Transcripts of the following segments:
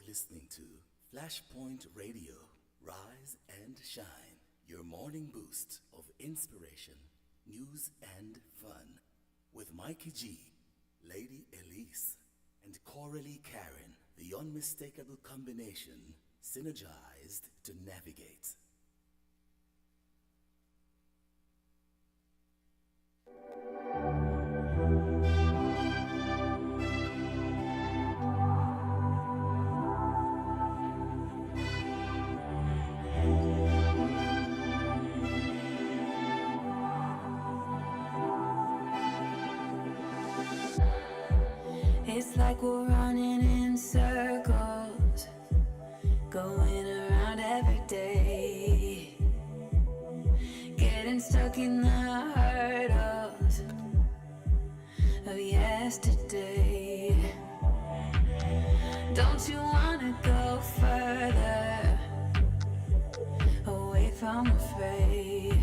listening to Flashpoint Radio. Rise and shine. Your morning boost of inspiration, news, and fun. With Mikey G, Lady Elise, and Coralie Karen. The unmistakable combination, synergized to navigate. It's like we're running in circles, going around every day, getting stuck in the hurdles of yesterday. Don't you wanna go further, away from the fray?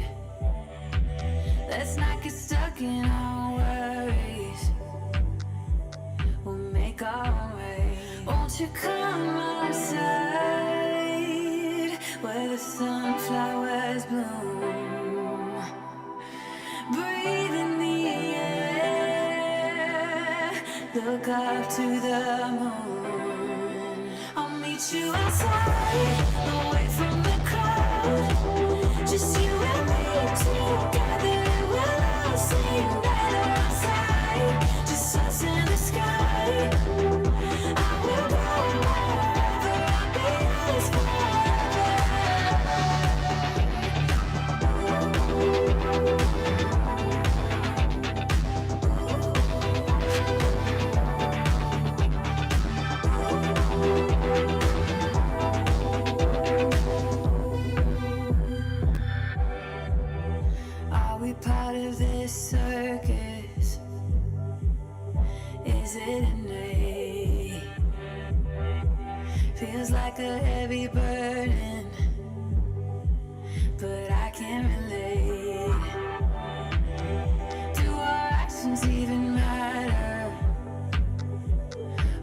Let's not get stuck in our worries, we'll make our way. Won't you come my side, where the sunflowers bloom? Breathe in the air, look up to the moon. I'll meet you outside, away from the crowd. Just you and me together, we'll all sing better outside. Just us in the sky. I will go wherever, I'll be yours Are we part of this circus? Is it innate? Feels like a heavy burden, but I can't relate. Do our actions even matter?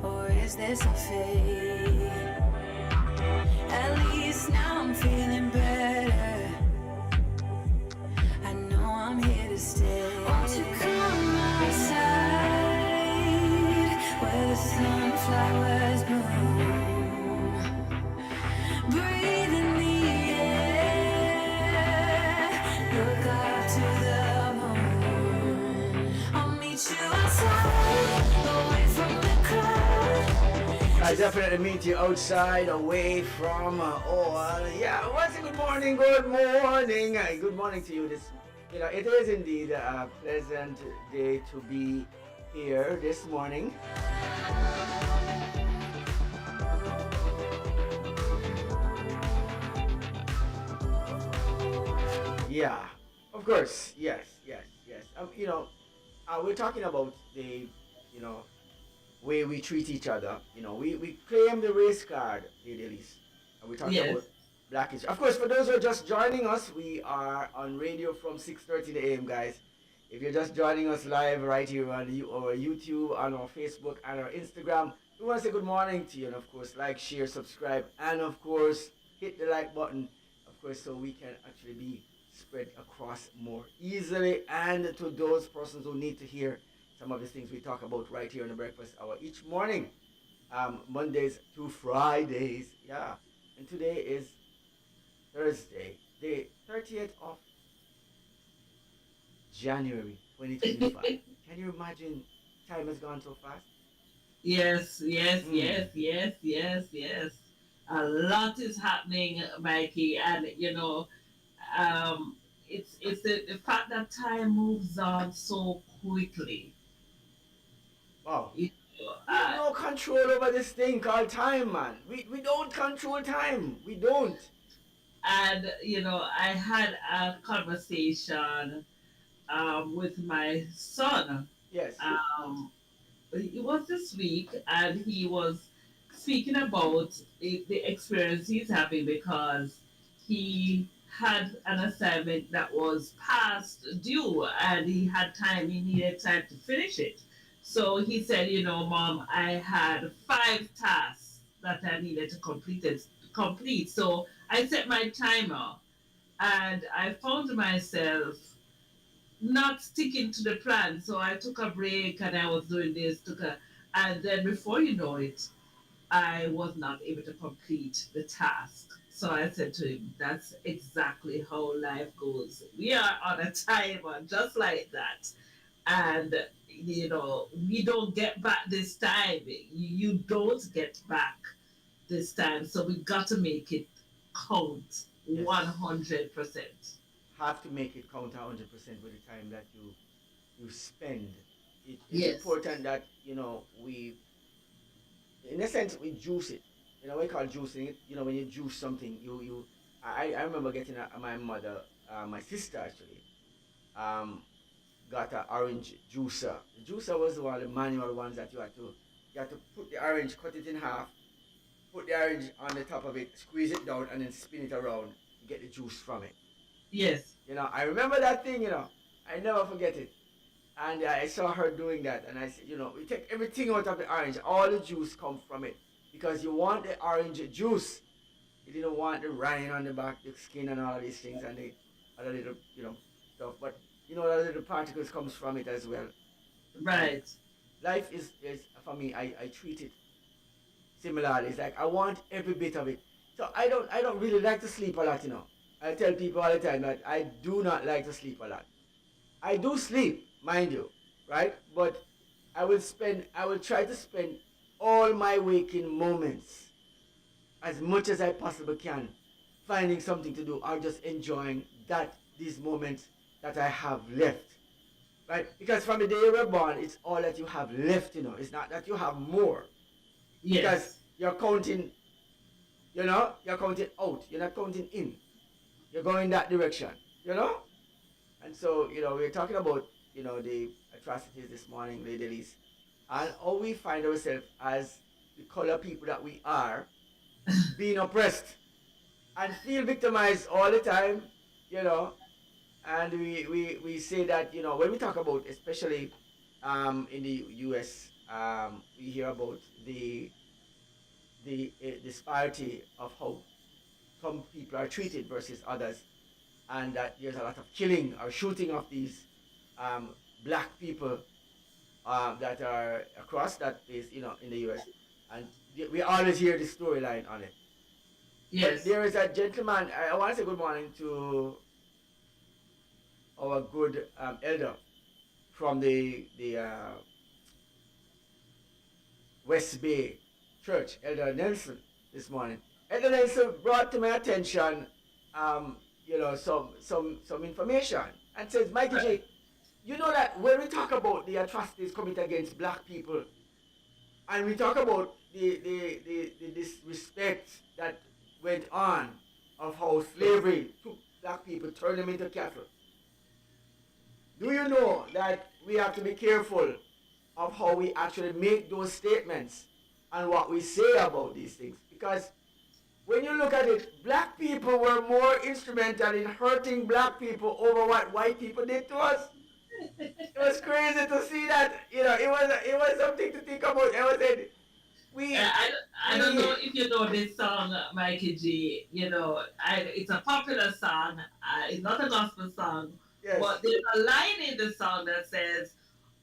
Or is this a fate? At least now I'm feeling better, I know I'm here to stay. Won't you come outside, where the sunflowers bloom? Breathe in the air, look up to the moon. I'll meet you outside, away from the crowd. I definitely meet you outside, away from, once good morning, good morning. Good morning to you. It is indeed a pleasant day to be here this morning. Yeah, of course, yes. We're talking about the, way we treat each other. We claim the race card, Lady Elise. And we're talking about Black History. Of course, for those who are just joining us, we are on radio from 6:30 a.m., guys. If you're just joining us live right here on our YouTube, on our Facebook, and our Instagram, we want to say good morning to you. And of course, like, share, subscribe, and of course, hit the like button, of course, so we can actually be spread across more easily. And to those persons who need to hear some of the things we talk about right here on the breakfast hour each morning, Mondays to Fridays. Yeah. And today is Thursday, the 30th of January 2025. Can you imagine time has gone so fast? Yes. A lot is happening, Mikey, and it's the fact that time moves on so quickly. Wow. You We have no control over this thing called time, man. We don't control time. We don't. and I had a conversation with my son. Yes. It was this week, and he was speaking about the experience he's having because he had an assignment that was past due and he needed time to finish it. So he said, Mom, I had 5 tasks that I needed to complete. So I set my timer, and I found myself not sticking to the plan. So I took a break, and I was doing this, and then before you know it, I was not able to complete the task. So I said to him, that's exactly how life goes. We are on a timer, just like that. And, we don't get back this time. You don't get back this time. So we got to make it count Yes. 100%. Have to make it count 100% with the time that you spend. It's Yes. important that we, in a sense, we juice it. We call juicing it. When you juice something, I remember getting my mother, my sister actually, um, got an orange juicer. The juicer was one of the manual ones that you had to put the orange, cut it in half, put the orange on the top of it, squeeze it down, and then spin it around to get the juice from it. Yes. I remember that thing. I never forget it. And I saw her doing that, and I said, we take everything out of the orange, all the juice comes from it, because you want the orange juice. You didn't want the rind on the back, the skin, and all of these things, and the other little, stuff. But the little particles comes from it as well. And Right. life is for me. I treat it similarly. It's like I want every bit of it. So I don't really like to sleep a lot. I tell people all the time that I do not like to sleep a lot. I do sleep, mind you, right? But I will try to spend all my waking moments as much as I possibly can finding something to do or just enjoying these moments that I have left, right? Because from the day you were born, it's all that you have left. It's not that you have more, because Yes. you're counting out, you're not counting in, you're going that direction, you know? And so, we're talking about, the atrocities this morning, Lady Elise, and how we find ourselves as the color people that we are, being oppressed and feel victimized all the time, you know. And we say that, when we talk about, especially in the US, we hear about the disparity of how some people are treated versus others, and that there's a lot of killing or shooting of these um, black people that are across that place, in the US. And we always hear the storyline on it. But Yes. there is a gentleman, I want to say good morning to our good elder from the West Bay Church, Elder Nelson, this morning. Elder Nelson brought to my attention, some information, and says, Mikey J, you know that when we talk about the atrocities committed against black people, and we talk about the disrespect that went on of how slavery took black people, turned them into cattle, do you know that we have to be careful of how we actually make those statements and what we say about these things? Because when you look at it, black people were more instrumental in hurting black people over what white people did to us. It was crazy to see that. It was something to think about. I was saying, Uh, we I, I don't we know if you know this song, Mikey G. It's a popular song. It's not a gospel song, yes. but there's a line in the song that says,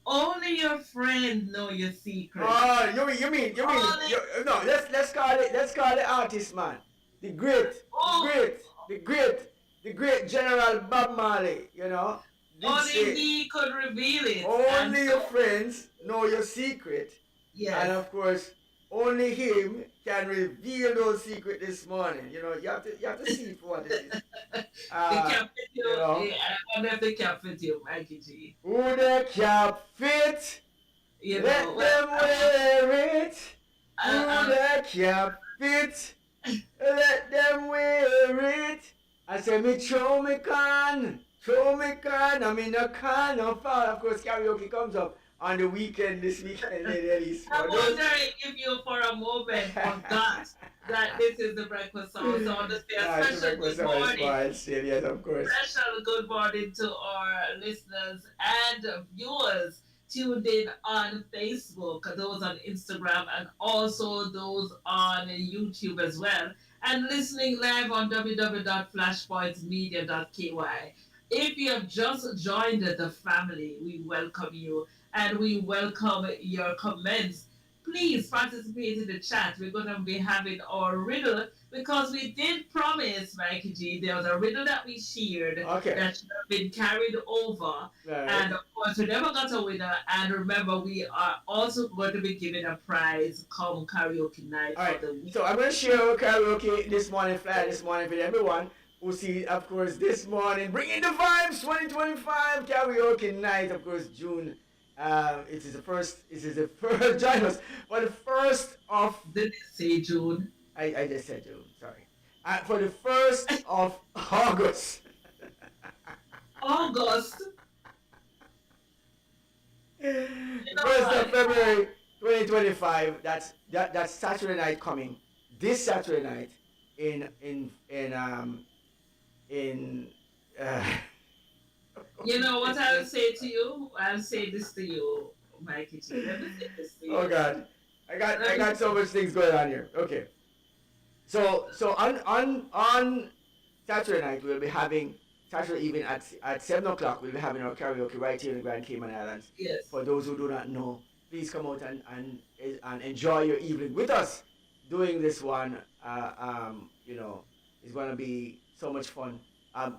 "Only your friends know your secret." Oh, you mean Only, no? Let's call the artist, man. The great, the oh, great, the great, the great General Bob Marley. Did only say he could reveal it, and only so your friends know your secret, and yes, of course, only him can reveal those secrets this morning. You have to see it for what it is. the Uh, cap fit you you. know, I wonder if the cap fit you, Mikey G. who the cap fit? Let Well, them wear it. Who I, the cap fit? Let them wear it. I say me throw me can. I'm in a can of fire. Of course, karaoke comes up on the weekend this weekend, ladies. I'm For those, wondering if you for a moment forgot that this is the breakfast song. So I want to say a it's a special breakfast good on morning. smile still, yes, of course. Special good morning to our listeners and viewers tuned in on Facebook, those on Instagram, and also those on YouTube as well, and listening live on www.flashpointsmedia.ky. If you have just joined the family, we welcome you and we welcome your comments. Please participate in the chat. We're going to be having our riddle because we did promise, Mikey G, there was a riddle that we shared Okay. that should have been carried over. Right. And of course, we never got a winner. And remember, we are also going to be giving a prize come karaoke night All right. for the week. So I'm gonna share our karaoke this morning, flat this morning for everyone who see, of course, this morning, bringing the vibes 2025 karaoke night, of course, June. It is the first. It is the first. Join us for the first of. Did it say June? I just said June. Sorry. For the 1st of August. August. First of February 2025. That's Saturday night coming. This Saturday night in You know what I'll say to you? I'll say this to you, Mikey G. Let me say this to you. Oh God, I got so much things going on here. Okay, so on Saturday night we'll be having Saturday evening at 7 o'clock. We'll be having our karaoke right here in the Grand Cayman Islands. Yes. For those who do not know, please come out and enjoy your evening with us. Doing this one, it's gonna be so much fun.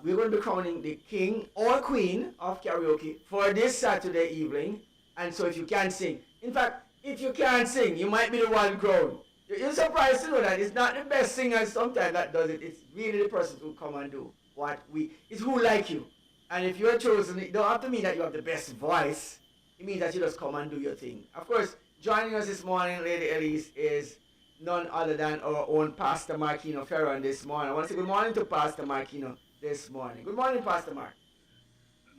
We're going to be crowning the king or queen of karaoke for this Saturday evening. And so if you can't sing, in fact, if you can't sing, you might be the one crowned. You're surprised to know that it's not the best singer sometimes that does it. It's really the person who come and do it's who like you. And if you're chosen, it don't have to mean that you have the best voice. It means that you just come and do your thing. Of course, joining us this morning, Lady Elise, is none other than our own Pastor Marquino Ferron this morning. I want to say good morning to Pastor Marquino this morning. Good morning, Pastor Mark.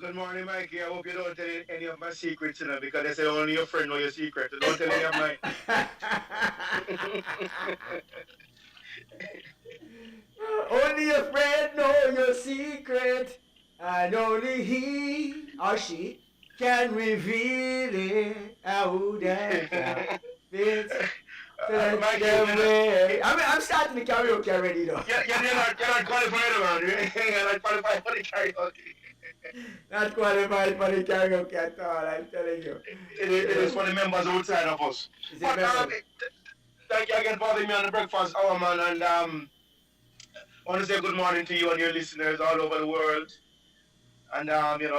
Good morning, Mikey. I hope you don't tell any of my secrets, because they say only your friend know your secret. So don't tell any of mine. Only your friend know your secret, and only he or she can reveal it. How that fits. I'm starting the karaoke already, though. You're not qualified, man. You're not qualified for the karaoke. Not qualified for the karaoke at all, I'm telling you. It is for the members outside of us. But, thank you again for having me on the breakfast hour, man. And I want to say good morning to you and your listeners all over the world. And,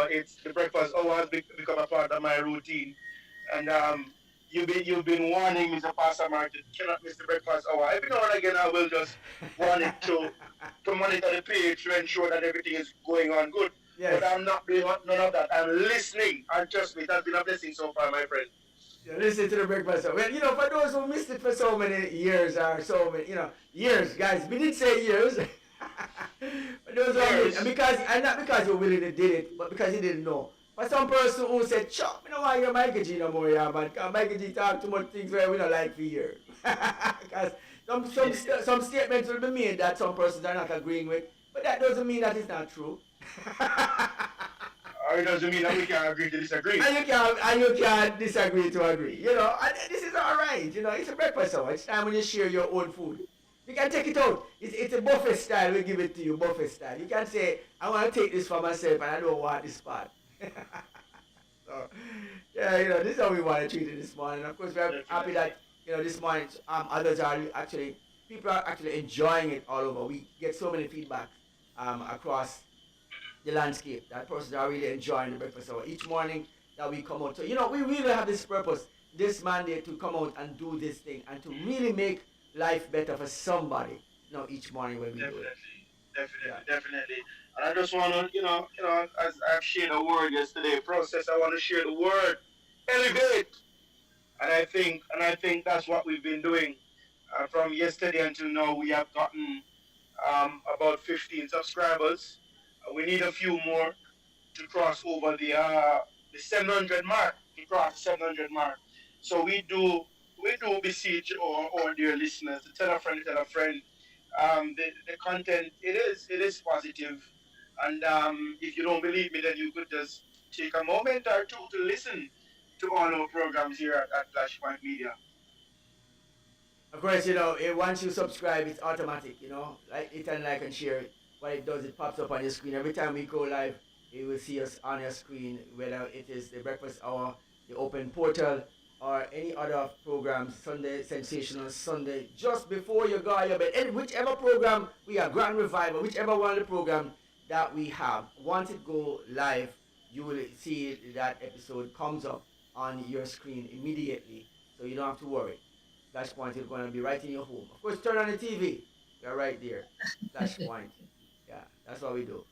it's the breakfast hour has become a part of my routine. And, You've been warning Mr. Pastor Mark to cannot miss the breakfast hour. Every now and again I will just want it to monitor the page to ensure that everything is going on good. Yes. But I'm not doing none of that. I'm listening, and trust me, it has been a blessing so far, my friend. Yeah, listen to the breakfast hour. Well, for those who missed it for so many years years, guys, we did say years. But those who missed, and not because you willingly did it, but because you didn't know. For some person who said, "Chop, I don't want to hear Michael G no more, yeah, man. Because Michael G talk too much things where we don't like to hear." Because some statements will be made that some persons are not agreeing with, but that doesn't mean that it's not true. Or it doesn't mean that we can't agree to disagree. And you can't disagree to agree. And this is all right. It's a breakfast hour. It's time when you share your own food. You can take it out. It's a buffet style. We give it to you, buffet style. You can't say, "I want to take this for myself and I don't want this part." So, yeah, this is how we want to treat it this morning. Of course, we're happy that, this morning, people are actually enjoying it all over. We get so many feedback across the landscape that persons are really enjoying the breakfast hour each morning that we come out. So, we really have this purpose, this mandate to come out and do this thing and to really make life better for somebody, each morning when we do it. Definitely. And I just want to, as I've shared a word yesterday, process, I want to share the word, elevate. And I think that's what we've been doing. From yesterday until now, we have gotten about 15 subscribers. We need a few more to cross over the 700 mark, to 700 mark. So we do beseech our dear listeners to tell a friend, the content, it is positive. And if you don't believe me, then you could just take a moment or two to listen. to all our programs here at Flashpoint Media. Of course, once you subscribe, it's automatic, like hit and like and share it. What it does, it pops up on your screen. Every time we go live, you will see us on your screen, whether it is the breakfast hour, the open portal, or any other programs, Sunday Sensational Sunday, just before you go out your bed. And whichever program we have, Grand Revival, whichever one of the program that we have, once it go live, you will see that episode comes up on your screen immediately, so you don't have to worry. Flashpoint is going to be right in your home. Of course, turn on the TV. You're right there. Flashpoint. Yeah, that's what we do.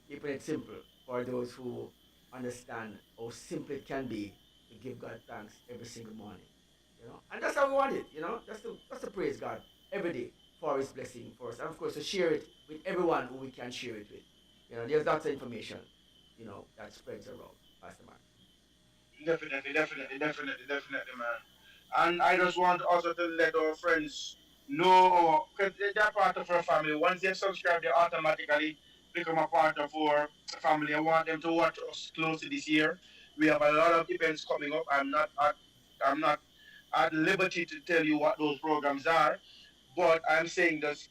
Keeping it simple for those who understand how simple it can be to give God thanks every single morning. And that's how we want it, just to praise God every day for his blessing for us. And of course to share it with everyone who we can share it with. There's lots of information, that spreads around, Pastor Mark. Definitely, man. And I just want also to let our friends know, because they're part of our family. Once they subscribe, they automatically become a part of our family. I want them to watch us closely this year. We have a lot of events coming up. I'm not at liberty to tell you what those programs are, but I'm saying just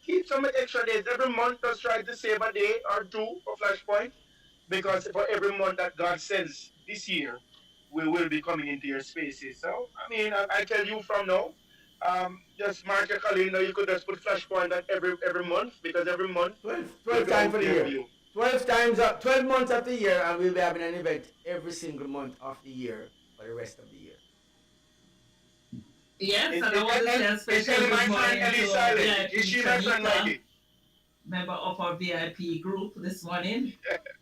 keep some extra days every month. Just try to save a day or two for Flashpoint, because for every month that God sends this year, we will be coming into your spaces. So, I mean, I tell you from now, just mark your calendar. You could just put Flashpoint at every month, because every month 12 times for the year. 12 months of the year, and we'll be having an event every single month of the year for the rest of the year. Yes, and I want to say a special good morning to our VIP Is she my friend, Mikey? Member of our VIP group this morning,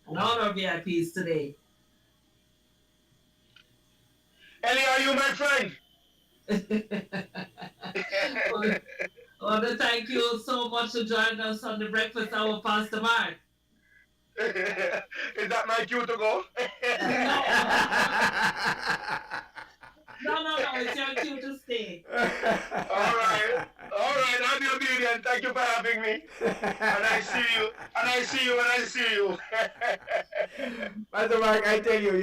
and all our VIPs today. Ellie, are you my friend? I want to thank you so much for joining us on the breakfast hour, Pastor Mark. Is that my cue to go? No, it's your cue to stay. All right, I'll be obedient. Thank you for having me. And I see you. Pastor Mark, I tell you, we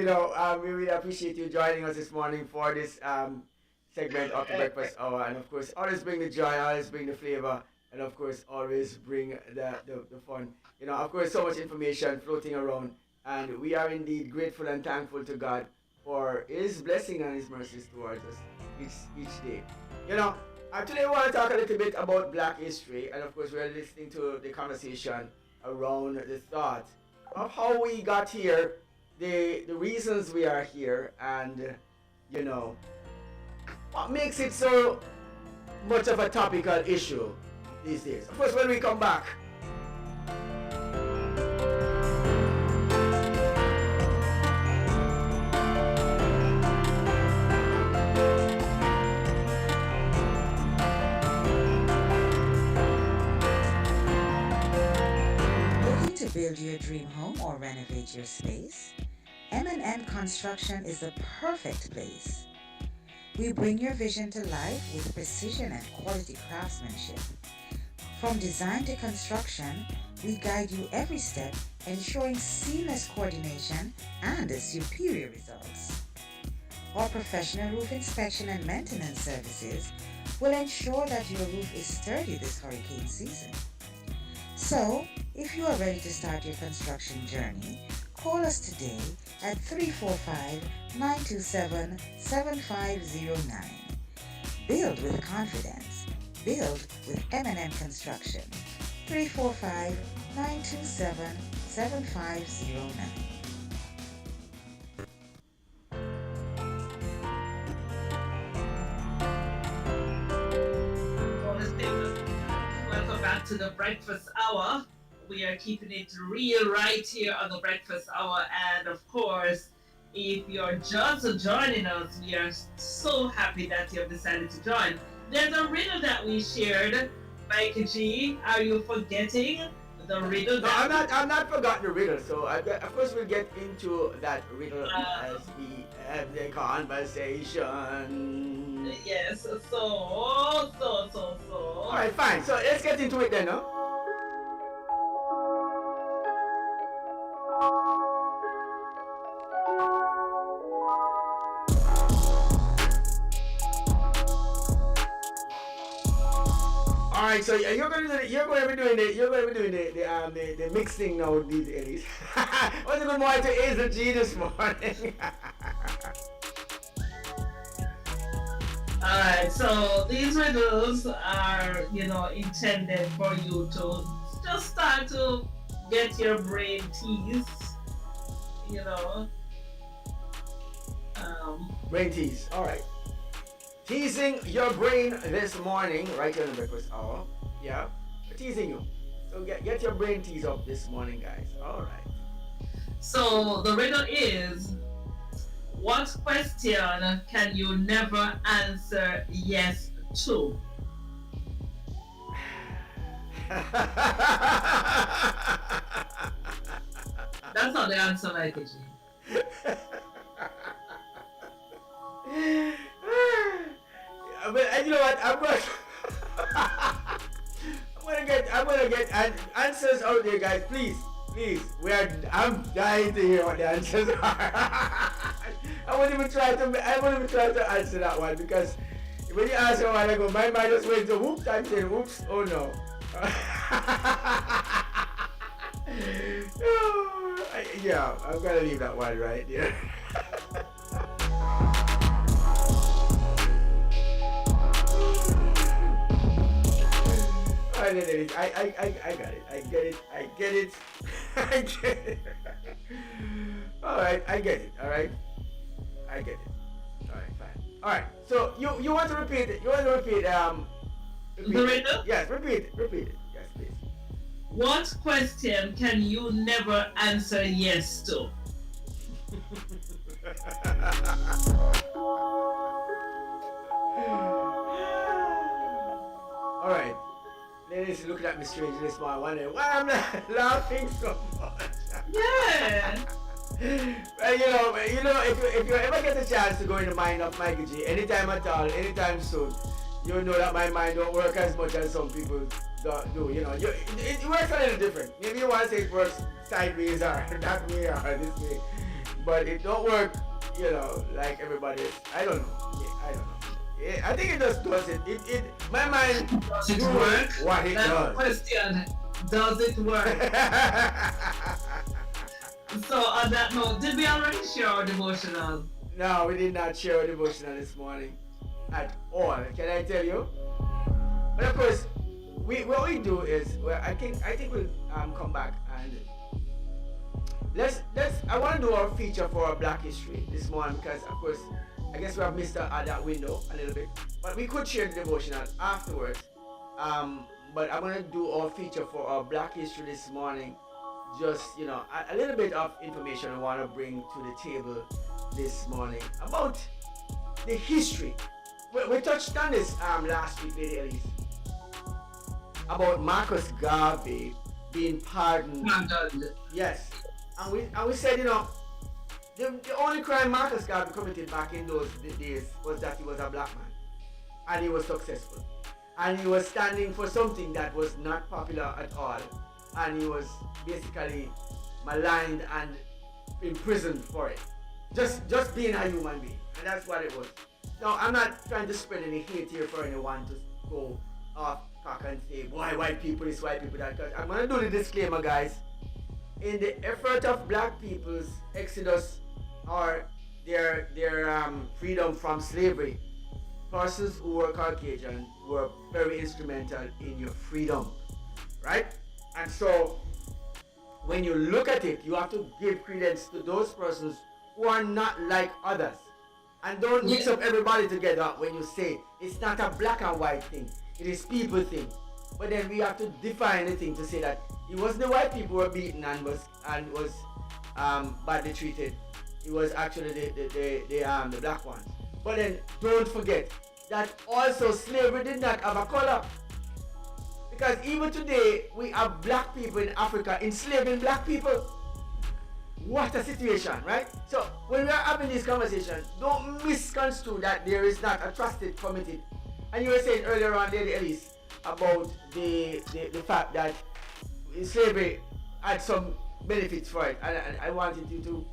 really appreciate you joining us this morning for this segment of the breakfast hour. And of course, always bring the joy, always bring the flavor, and of course, always bring the fun. Of course, so much information floating around. And we are indeed grateful and thankful to God for his blessing and his mercies towards us each day. Today I want to talk a little bit about Black history, and of course we're listening to the conversation around the thought of how we got here, the reasons we are here, and what makes it so much of a topical issue these days. Of course, when we come back, build your dream home or renovate your space? M&N Construction is the perfect place. We bring your vision to life with precision and quality craftsmanship. From design to construction, we guide you every step, ensuring seamless coordination and superior results. Our professional roof inspection and maintenance services will ensure that your roof is sturdy this hurricane season. So, if you are ready to start your construction journey, call us today at 345-927-7509. Build with confidence. Build with M&M Construction. 345-927-7509. Welcome back to the breakfast hour. We are keeping it real right here on the breakfast hour, and of course, if you're just joining us, we are so happy that you have decided to join. There's a riddle that we shared. Mike G, are you forgetting the riddle? No, I'm not forgotten the riddle. So of course we'll get into that riddle as we have the conversation. Yes. So. All right, fine. So let's get into it then, no? right, so you're gonna be doing the mixing now with these Ellis. What's a good morning to Hazel G this morning? Alright, so these riddles are, intended for you to just start to get your brain teased, you know. Brain tease. All right. Teasing your brain this morning, right here on the breakfast hour. Yeah, we're teasing you. So get your brain teased up this morning, guys. All right. So the riddle is, what question can you never answer yes to? That's not the answer, Michael G. But you know what? I'm gonna get answers out there, guys. Please. I'm dying to hear what the answers are. I won't even try to answer that one because when you asked a while ago, my mind just went to whoops. I'm saying whoops. Oh no. Yeah, I'm gonna leave that one right there. I got it. I get it. Alright, I get it. Alright. I get it. Alright, fine. Alright. So you want to repeat it? You want to repeat The riddle? Yes, repeat it. Yes, please. What question can you never answer yes to? Alright. Ladies looking at me strangely this morning, wondering why I'm laughing so much. Yeah. Well, if you ever get a chance to go in the mind of Michael G, anytime at all, anytime soon, you know that my mind don't work as much as some people do. It works a little different. Maybe you want to say it works sideways or that way or this way, but it don't work, like everybody else. I don't know. I don't know. I think it just does it. My mind does it work? What it does. Question, does it work? So on that note, did we already share our devotional? No, we did not share our devotional this morning at all. Can I tell you? But of course, what we do is, I think we'll come back and I want to do our feature for our Black History this morning because of course I guess we have missed that window a little bit, but we could share the devotional afterwards. But I'm gonna do our feature for our Black History this morning. Just a little bit of information I want to bring to the table this morning about the history. We touched on this last week, Lady Elise, about Marcus Garvey being pardoned. Yes, and we said the only crime Marcus Garvey committed back in those days was that he was a black man. And he was successful. And he was standing for something that was not popular at all. And he was basically maligned and imprisoned for it. Just being a human being. And that's what it was. Now, I'm not trying to spread any hate here for anyone to go off cock and say, why white people this, white people that. I'm going to do the disclaimer, guys. In the effort of black people's exodus or their freedom from slavery, persons who were Caucasian were very instrumental in your freedom, right? And so when you look at it, you have to give credence to those persons who are not like others. And don't mix up everybody together when you say it's not a black and white thing, it is people thing. But then we have to define the thing to say that it wasn't the white people who were beaten and was badly treated. It was actually the black ones. But then don't forget that also slavery did not have a color. Because even today we have black people in Africa enslaving black people. What a situation, right? So when we are having this conversation, don't misconstrue that there is not a trusted committee. And you were saying earlier on, Lady Elise, about the fact that slavery had some benefits for it, and I wanted you to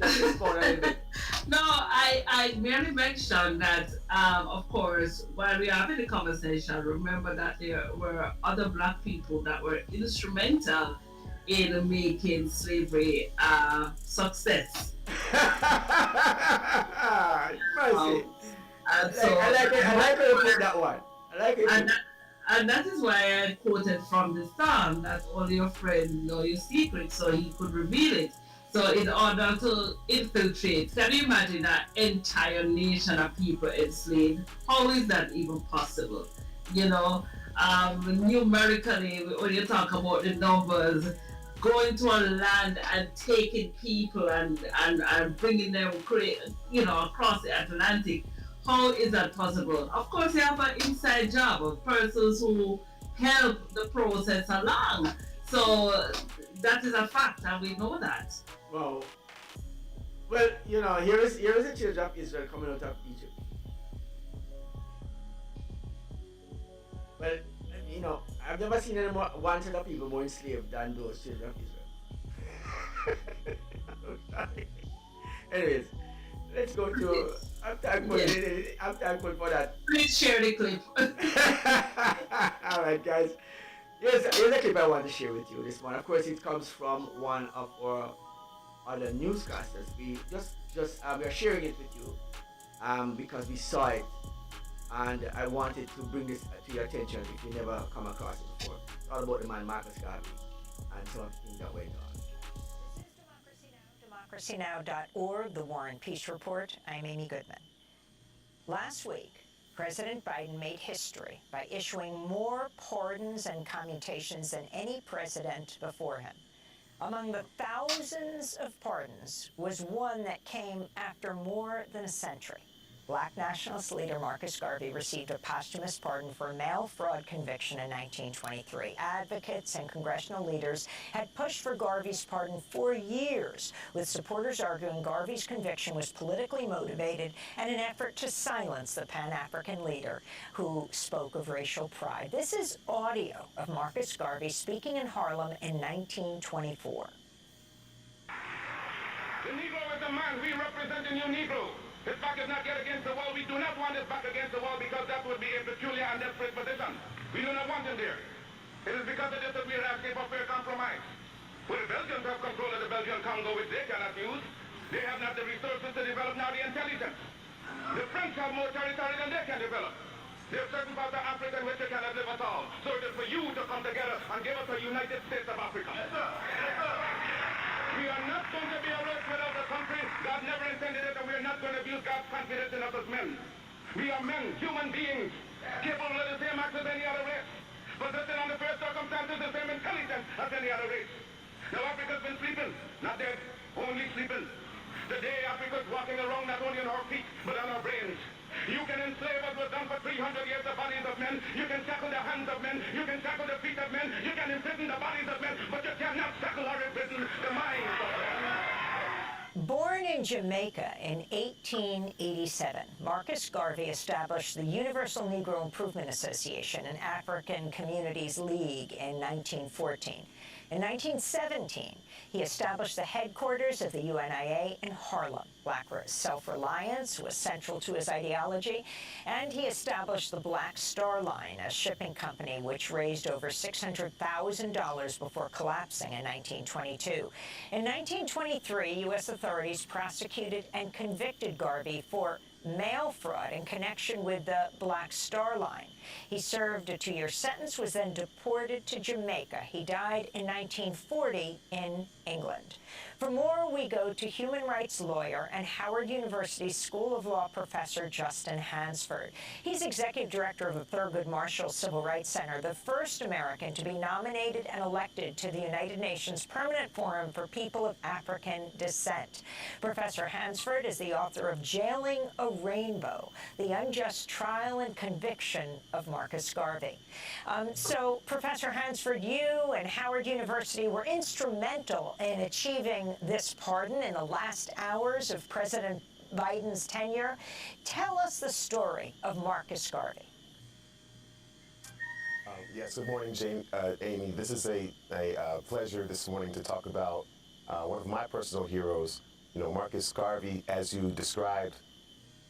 Just explain a little bit. No, I merely mentioned that, of course, while we are having the conversation, remember that there were other black people that were instrumental in making slavery a success. Mercy. Um, and so, I like it. I like how you put that one. I like it. and that, and that is why I quoted from the psalm that only your friend know your secret, so he could reveal it. So in order to infiltrate, can you imagine an entire nation of people enslaved? How is that even possible? You know, numerically, when you talk about the numbers, going to a land and taking people and bringing them, across the Atlantic, how is that possible? Of course, you have an inside job of persons who help the process along. So that is a fact, and we know that. Well, here is the children of Israel coming out of Egypt. Well, I've never seen one set of people more enslaved than those children of Israel. Anyways, let's go to. I'm thankful for that. Please share the clip. All right, guys. Here's a clip I want to share with you this one. Of course, it comes from one of our other newscasters. We we are sharing it with you because we saw it, and I wanted to bring this to your attention if you never come across it before. It's all about the man Marcus Garvey and some of the things that went on. This is democracynow.org, the War and Peace Report. I'm Amy Goodman. Last week, President Biden made history by issuing more pardons and commutations than any president before him. Among the thousands of pardons was one that came after more than a century. Black nationalist leader Marcus Garvey received a posthumous pardon for a mail fraud conviction in 1923. Advocates and congressional leaders had pushed for Garvey's pardon for years, with supporters arguing Garvey's conviction was politically motivated and an effort to silence the Pan-African leader who spoke of racial pride. This is audio of Marcus Garvey speaking in Harlem in 1924. The Negro is a man. We represent the new Negro. His back is not yet against the wall. We do not want his back against the wall because that would be a peculiar and desperate position. We do not want him there. It is because of this that we are asking for fair compromise. Well, the Belgians have control of the Belgian Congo, which they cannot use. They have not the resources to develop now the intelligence. The French have more territory than they can develop. There are certain parts of Africa in which they cannot live at all. So it is for you to come together and give us a United States of Africa. Yes, sir. Yes, sir. We are not going to be a race without a country. God never intended it, and we are not going to abuse God's confidence in us as men. We are men, human beings, capable of the same acts as any other race, possessing on the first circumstances the same intelligence as any other race. Now Africa's been sleeping, not dead, only sleeping. Today Africa's walking around not only on our feet, but on our brains. You can enslave what was done for 300 years the bodies of men. You can shackle the hands of men. You can shackle the feet of men. You can imprison the bodies of men. But you cannot shackle or imprison the minds of men. Born in Jamaica in 1887, Marcus Garvey established the Universal Negro Improvement Association and African Communities League in 1914. In 1917, he established the headquarters of the UNIA in Harlem. Black self-reliance was central to his ideology, and he established the Black Star Line, a shipping company which raised over $600,000 before collapsing in 1922. In 1923, U.S. authorities prosecuted and convicted Garvey for mail fraud in connection with the Black Star Line. He served a 2-year sentence, was then deported to Jamaica. He died in 1940 in England. For more, we go to human rights lawyer and Howard University School of Law professor Justin Hansford. He's executive director of the Thurgood Marshall Civil Rights Center, the first American to be nominated and elected to the United Nations Permanent Forum for People of African Descent. Professor Hansford is the author of Jailing a Rainbow, the unjust trial and conviction of Marcus Garvey. So, Professor Hansford, you and Howard University were instrumental in achieving this pardon in the last hours of President Biden's tenure. Tell us the story of Marcus Garvey. Yes, good morning, Amy. This is a pleasure this morning to talk about one of my personal heroes, Marcus Garvey, as you described,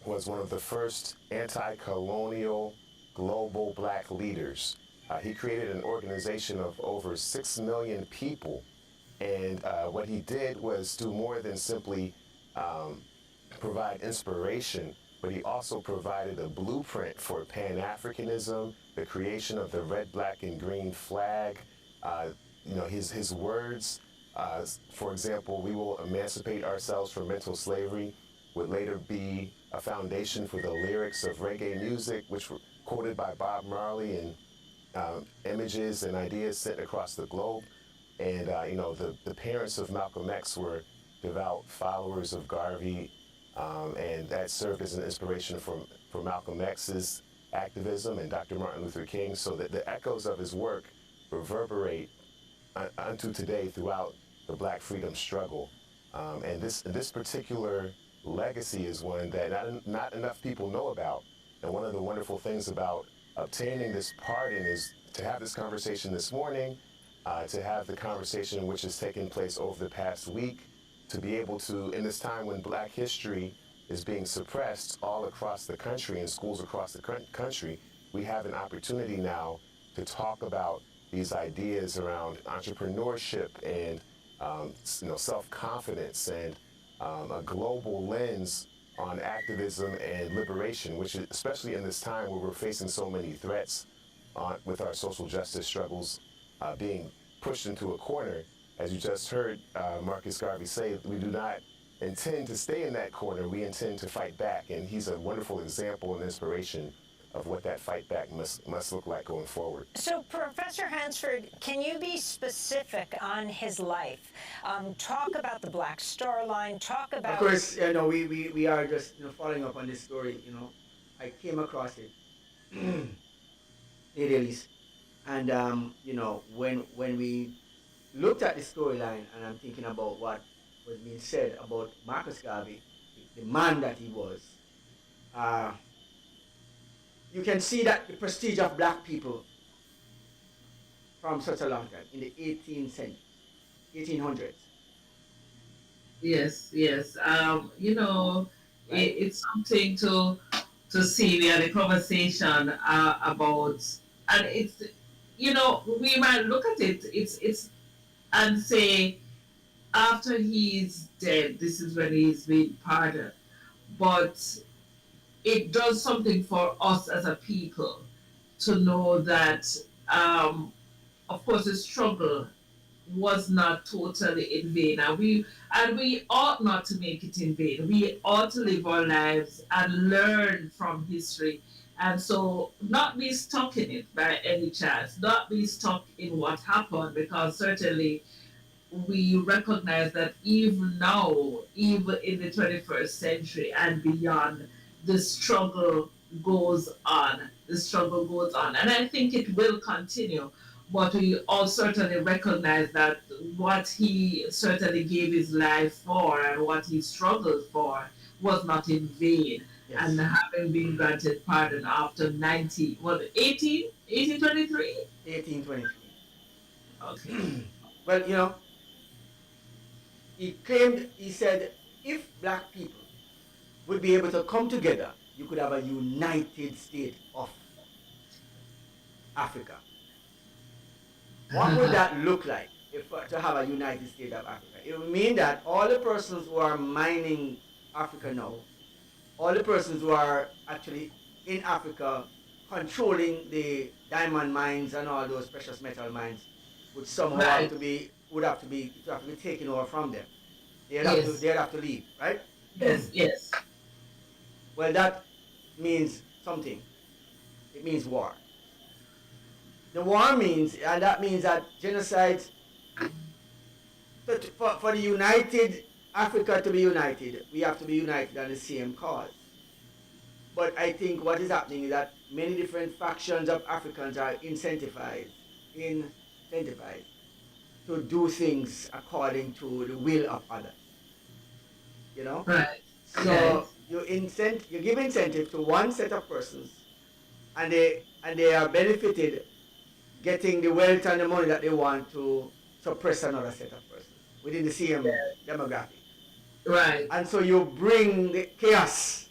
was one of the first anti-colonial global black leaders. He created an organization of over 6 million people. And what he did was do more than simply provide inspiration, but he also provided a blueprint for Pan-Africanism, the creation of the red, black, and green flag. His words, for example, we will emancipate ourselves from mental slavery, would later be a foundation for the lyrics of reggae music, which were quoted by Bob Marley, and images and ideas sent across the globe. And, the parents of Malcolm X were devout followers of Garvey, and that served as an inspiration for Malcolm X's activism and Dr. Martin Luther King, so that the echoes of his work reverberate unto today throughout the Black freedom struggle. And this particular legacy is one that not enough people know about. And one of the wonderful things about obtaining this pardon is to have this conversation this morning, to have the conversation which has taken place over the past week, to be able to, in this time when Black history is being suppressed all across the country, in schools across the country, we have an opportunity now to talk about these ideas around entrepreneurship and self-confidence and a global lens on activism and liberation, which is, especially in this time where we're facing so many threats with our social justice struggles being pushed into a corner. As you just heard Marcus Garvey say, we do not intend to stay in that corner, we intend to fight back. And he's a wonderful example and inspiration of what that fight back must look like going forward. So, Professor Hansford, can you be specific on his life? Talk about the Black Star Line, talk about... Of course, we are just following up on this story. I came across it, Elise, and when we looked at the storyline, and I'm thinking about what was being said about Marcus Garvey, the man that he was, you can see that the prestige of Black people from such a long time, in the 18th century, 1800s. Yes. It's something to see. We had a conversation about, and it's, we might look at it's and say, after he's dead, this is when he's been pardoned. But it does something for us as a people to know that, of course, the struggle was not totally in vain. And we ought not to make it in vain. We ought to live our lives and learn from history. And so not be stuck in it by any chance, not be stuck in what happened, because certainly we recognize that even now, even in the 21st century and beyond, the struggle goes on. The struggle goes on. And I think it will continue. But we all certainly recognize that what he certainly gave his life for and what he struggled for was not in vain. Yes. And having been granted pardon after 1823? 1823. Okay. Well, he said, if Black people would be able to come together, you could have a united state of Africa. What would that look like to have a united state of Africa? It would mean that all the persons who are mining Africa now, all the persons who are actually in Africa controlling the diamond mines and all those precious metal mines would somehow have to be taken over from them. They'd have to leave, right? Yes. Well, that means something. It means war. The war means, and that means that genocide, for the united Africa to be united, we have to be united on the same cause. But I think what is happening is that many different factions of Africans are incentivized to do things according to the will of others. Right. So you give incentive to one set of persons, and they are benefited getting the wealth and the money that they want to suppress another set of persons within the same demographic. Right. And so you bring the chaos,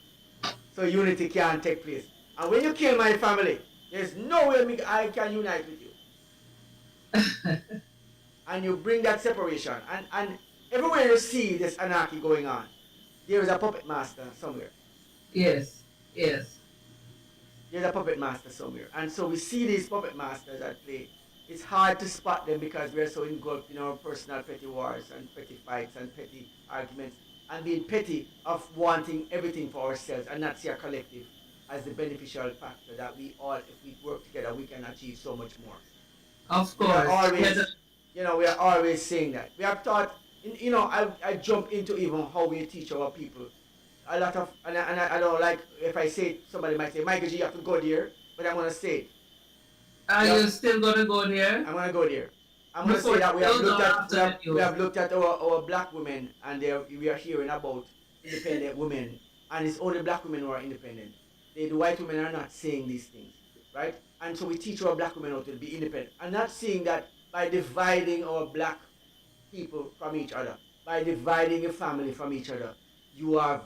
so unity can take place. And when you kill my family, there's no way I can unite with you. And you bring that separation. And everywhere you see this anarchy going on, there is a puppet master somewhere. Yes. Yes. There's a puppet master somewhere. And so we see these puppet masters at play. It's hard to spot them because we're so engulfed in our personal petty wars and petty fights and petty arguments and being petty of wanting everything for ourselves and not see a collective as the beneficial factor that we all, if we work together, we can achieve so much more. Of We are course. always, we are always saying that. We have taught, I jump into even how we teach our people. A lot of, and I don't like, if I say it, somebody might say, Michael G, you have to go there, but I'm going to say it. Are you still going to go there? I'm going to go there. I'm going to say that we have looked at our black women, and we are hearing about independent women, and it's only black women who are independent. The white women are not saying these things, right? And so we teach our black women how to be independent. I'm not saying that by dividing our black people from each other, by dividing a family from each other, you have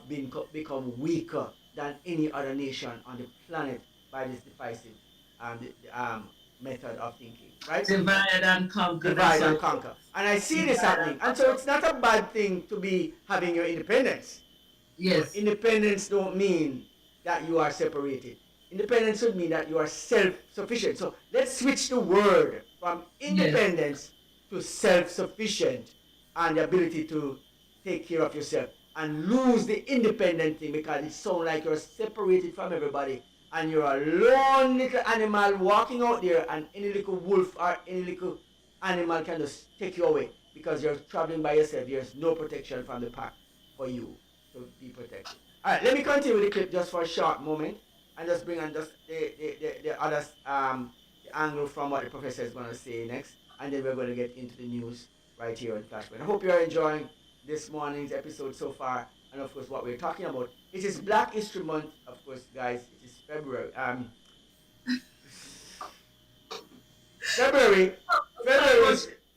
become weaker than any other nation on the planet by this divisive method of thinking, right? Divide and conquer. Divide and conquer. And I see this happening. And so it's not a bad thing to be having your independence. Yes. But independence don't mean that you are separated. Independence would mean that you are self-sufficient. So let's switch the word from independence to self-sufficient and the ability to take care of yourself, and lose the independent thing because it sounds like you're separated from everybody and you're a lone little animal walking out there, and any little wolf or any little animal can just take you away because you're traveling by yourself. There's no protection from the pack for you to be protected. All right, let me continue with the clip just for a short moment and just bring on just the other the angle from what the professor is going to say next, and then we're going to get into the news right here on Flashpoint. I hope you're enjoying this morning's episode so far, and of course what we're talking about. It is Black History Month, of course, guys. It is February.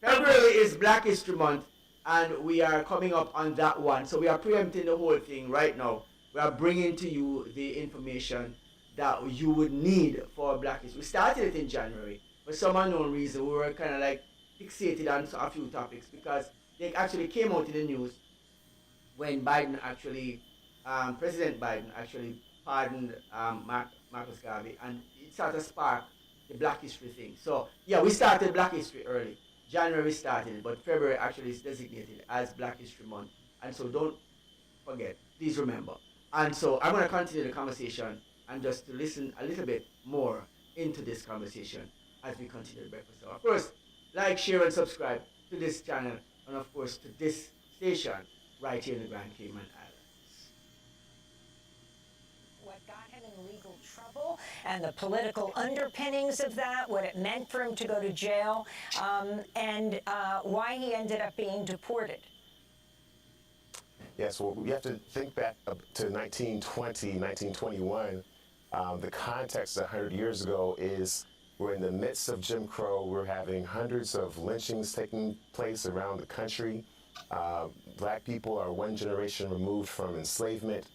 February is Black History Month, and we are coming up on that one. So we are preempting the whole thing right now. We are bringing to you the information that you would need for Black History. We started it in January. For some unknown reason, we were kind of like fixated on a few topics because they actually came out in the news when President Biden actually pardoned Marcus Garvey, and it started to spark the Black History thing. So yeah, we started Black History early. January started it, but February actually is designated as Black History Month. And so don't forget, please remember. And so I'm going to continue the conversation and just to listen a little bit more into this conversation as we continue the breakfast. So of course, like, share, and subscribe to this channel, and of course to this station right here in the Grand Cayman Islands. What got him in legal trouble and the political underpinnings of that, what it meant for him to go to jail, and why he ended up being deported. Yes, well, we have to think back to 1920, 1921. The context 100 years ago is we're in the midst of Jim Crow. We're having hundreds of lynchings taking place around the country. Black people are one generation removed from enslavement.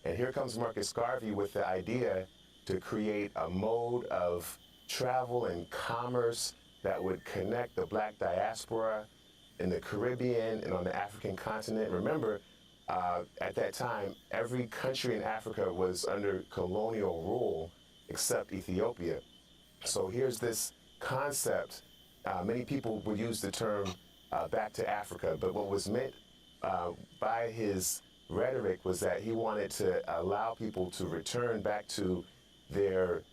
And here comes Marcus Garvey with the idea to create a mode of travel and commerce that would connect the Black diaspora in the Caribbean and on the African continent. Remember, at that time, every country in Africa was under colonial rule except Ethiopia. So here's this concept. Many people would use the term back to Africa, but what was meant by his rhetoric was that he wanted to allow people to return back to their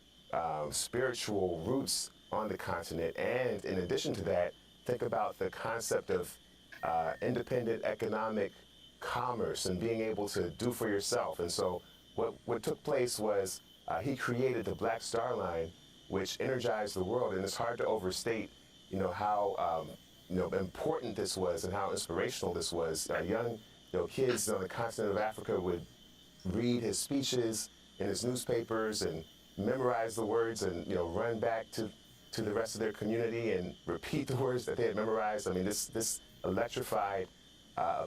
spiritual roots on the continent. And in addition to that, think about the concept of independent economic commerce and being able to do for yourself. And so what took place was he created the Black Star Line, which energized the world. And it's hard to overstate, how important this was and how inspirational this was. Young kids on the continent of Africa would read his speeches in his newspapers and memorize the words and run back to the rest of their community and repeat the words that they had memorized. I mean, this electrified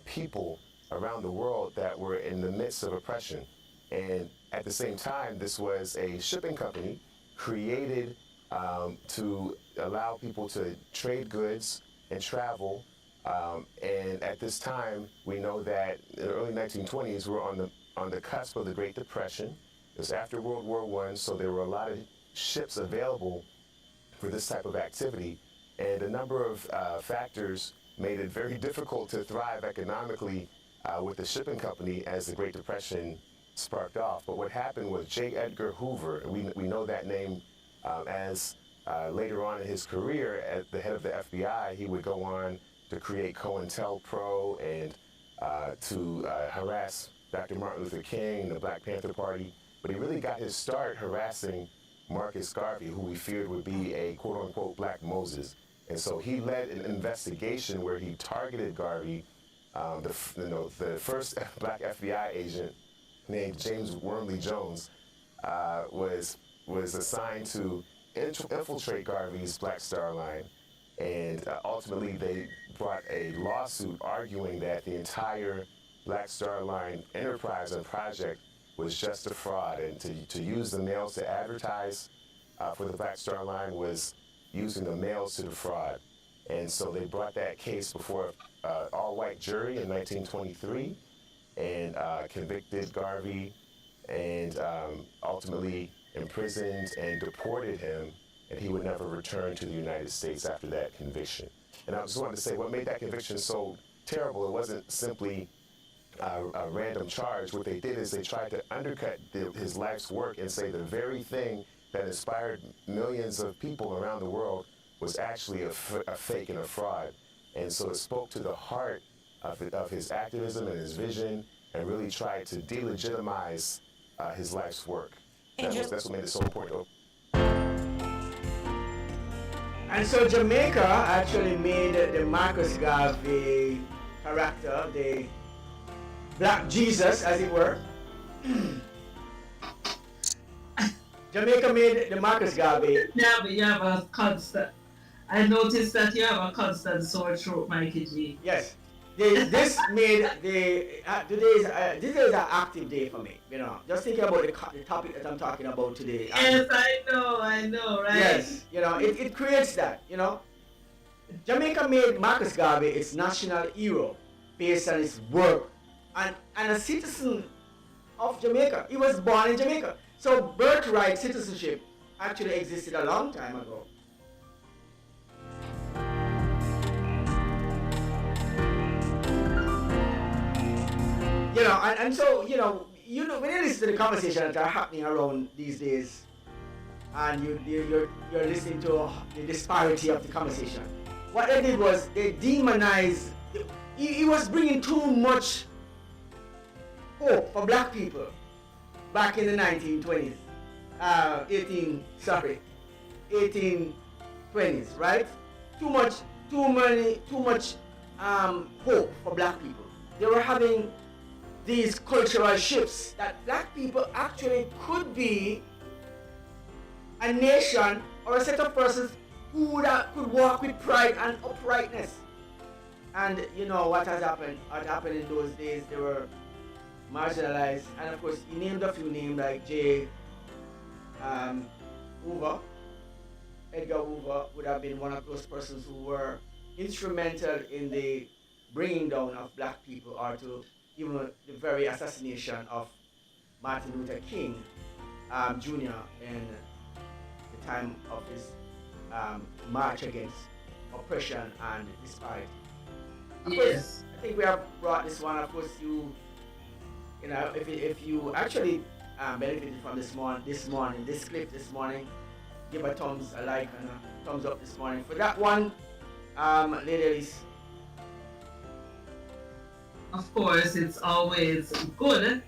people around the world that were in the midst of oppression. And at the same time, this was a shipping company created to allow people to trade goods and travel. And at this time, we know that in the early 1920s, we're on the cusp of the Great Depression. It was after World War I, so there were a lot of ships available for this type of activity. And a number of factors made it very difficult to thrive economically with the shipping company as the Great Depression sparked off. But what happened was J. Edgar Hoover, and we know that name as later on in his career as the head of the FBI, he would go on to create COINTELPRO and to harass Dr. Martin Luther King, the Black Panther Party. But he really got his start harassing Marcus Garvey, who we feared would be a quote-unquote Black Moses. And so he led an investigation where he targeted Garvey. The first Black FBI agent named James Wormley Jones was assigned to infiltrate Garvey's Black Star Line. And ultimately, they brought a lawsuit arguing that the entire Black Star Line enterprise and project was just a fraud, and to use the mails to advertise for the Black Star Line was using the mails to defraud. And so they brought that case before an all-white jury in 1923 and convicted Garvey and ultimately imprisoned and deported him, and he would never return to the United States after that conviction. And I just wanted to say what made that conviction so terrible, it wasn't simply a random charge. What they did is they tried to undercut his life's work and say the very thing that inspired millions of people around the world was actually a fake and a fraud. And so it spoke to the heart of his activism and his vision and really tried to delegitimize his life's work. That's what made it so important. And so Jamaica actually made the Marcus Garvey character, the Black Jesus, as it were. Jamaica made the Marcus Garvey. Yeah, but you have a constant. I noticed that you have a constant sore throat, Mikey G. Yes. This made this is an active day for me. You know, just thinking about the topic that I'm talking about today. Yes, I know, right? Yes, you know, it creates that. You know, Jamaica made Marcus Garvey its national hero based on his work. And a citizen of Jamaica. He was born in Jamaica. So birthright citizenship actually existed a long time ago. You know, and so, you know, when you listen to the conversations that are happening around these days, and you're listening to the disparity of the conversation, what they did was they demonized, he was bringing too much hope for black people back in the 1920s, 1820s, right? Too much hope for black people. They were having these cultural shifts that black people actually could be a nation or a set of persons who could walk with pride and uprightness. And you know what has happened? What happened in those days? They were marginalized, and of course he named a few names like Hoover. Edgar Hoover would have been one of those persons who were instrumental in the bringing down of black people, or to even the very assassination of Martin Luther King Jr. in the time of his march against oppression and disparity. Of course, I think we have brought this one. Of course, you know, if you actually benefited from this clip this morning, give a like and a thumbs up this morning for that one, Lady Elise. Of course, it's always good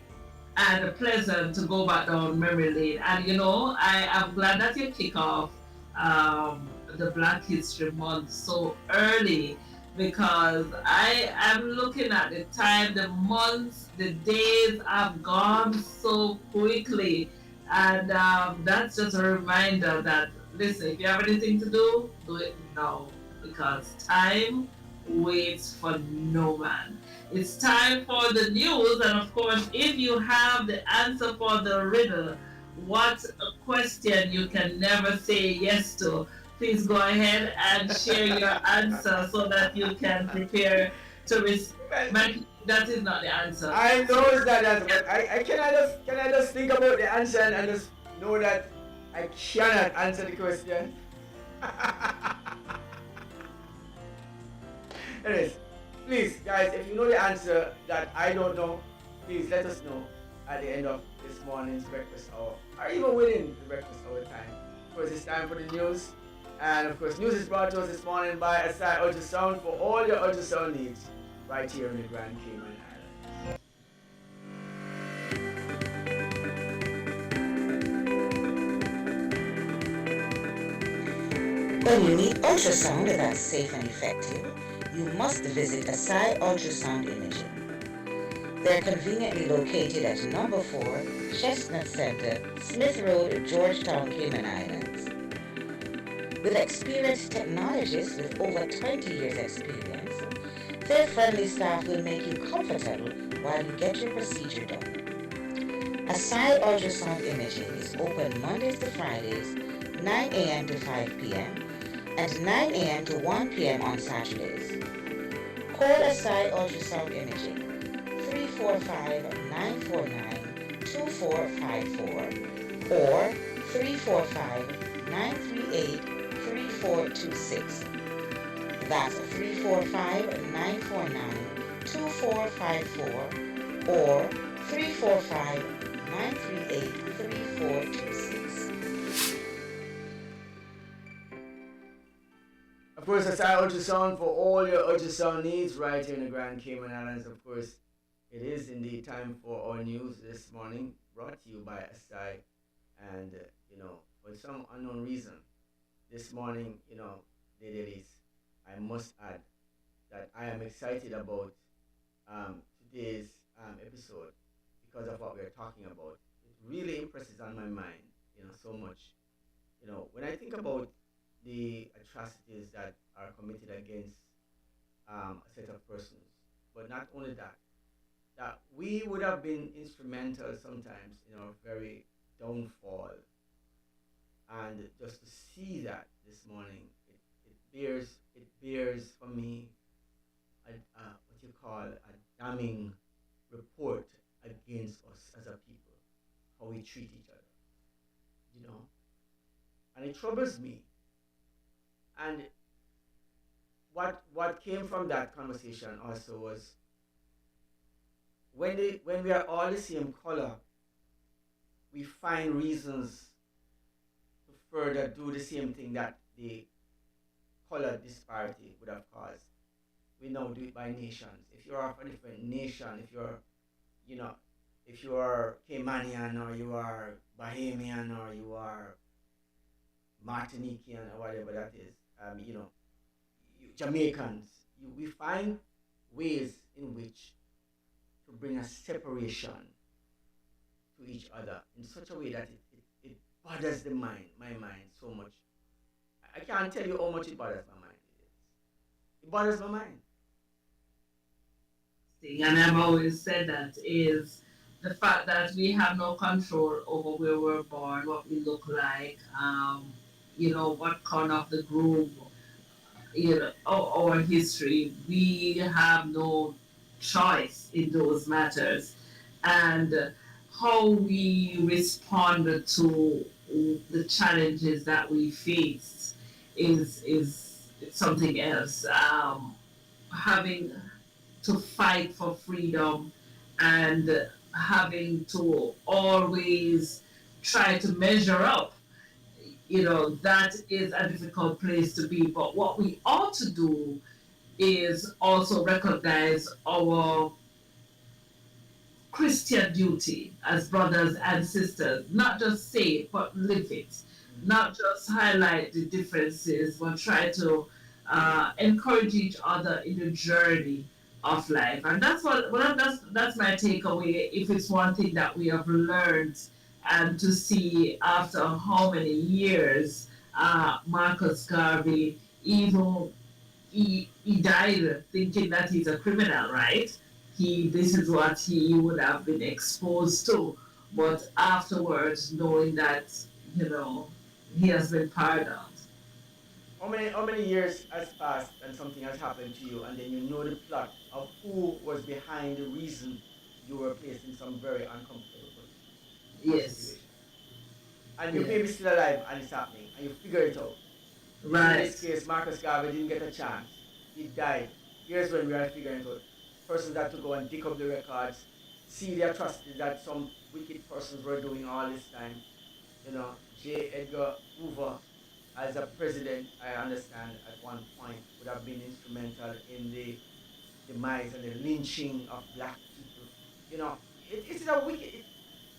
and pleasant to go back down memory lane. And you know, I am glad that you kick off the Black History Month so early, because I am looking at the time, the months, the days have gone so quickly. And that's just a reminder that, listen, if you have anything to do it now, because time waits for no man. It's time for the news, and of course, if you have the answer for the riddle, what a question you can never say yes to, please go ahead and share your answer so that you can prepare to receive. That is not the answer. I know it's not the answer, but I can I just think about the answer and just know that I cannot answer the question. Anyways, please, guys, if you know the answer that I don't know, please let us know at the end of this morning's breakfast hour, or even within the breakfast hour time. Of course, it's time for the news. And of course, news is brought to us this morning by Asai Ultrasound for all your ultrasound needs right here in the Grand Cayman Islands. When you need ultrasound that's safe and effective, you must visit Asai Ultrasound Imaging. They're conveniently located at number 4 Chestnut Center, Smith Road, Georgetown, Cayman Islands. With experienced technologists with over 20 years experience, their friendly staff will make you comfortable while you get your procedure done. Asai Ultrasound Imaging is open Mondays to Fridays, 9 a.m. to 5 p.m. and 9 a.m. to 1 p.m. on Saturdays. Call Asai Ultrasound Imaging 345-949-2454 or 345-938-3426. That's 345-949-2454 or 345-938-3426. Of course, Asai Ultrasound for all your ultrasound needs right here in the Grand Cayman Islands. Of course, it is indeed time for our news this morning, brought to you by Asai. And, for some unknown reason, this morning, ladies, I must add that I am excited about today's episode because of what we're talking about. It really impresses on my mind, so much. When I think about the atrocities that are committed against a set of persons, but not only that, that we would have been instrumental sometimes in our very downfall. And just to see that this morning, it bears for me what you call a damning report against us as a people, how we treat each other, and it troubles me. And what came from that conversation also was when we are all the same color, we find reasons to further do the same thing that the color disparity would have caused. We now do it by nations. If you're of a different nation, if you're Caymanian or you are Bahamian or you are Martinican or whatever that is, Jamaicans, we find ways in which to bring a separation to each other in such a way that it bothers my mind so much. I can't tell you how much it bothers my mind. It bothers my mind. And I've always said that is the fact that we have no control over where we're born, what we look like, what corner of the group, our history. We have no choice in those matters. And how we respond to the challenges that we face is something else. Having to fight for freedom and having to always try to measure up, that is a difficult place to be. But what we ought to do is also recognize our Christian duty as brothers and sisters, not just say it, but live it, not just highlight the differences, but try to encourage each other in the journey of life. And that's that's my takeaway. If it's one thing that we have learned, and to see after how many years Marcus Garvey, even he died thinking that he's a criminal, right? this is what he would have been exposed to. But afterwards, knowing that, you know, he has been pardoned. How many years has passed and something has happened to you, and then you know the plot of who was behind the reason you were placed in some very uncomfortable position or Yes. situation. And your Yes. baby's still alive and it's happening, and you figure it out. In this Right. case, Marcus Garvey didn't get a chance. He died. Here's when we are figuring it out. Persons had to go and dig up the records, see the atrocities that some wicked persons were doing all this time. You know, J. Edgar Hoover, as a president, I understand at one point would have been instrumental in the demise and the lynching of black people. You know, it's a wicked,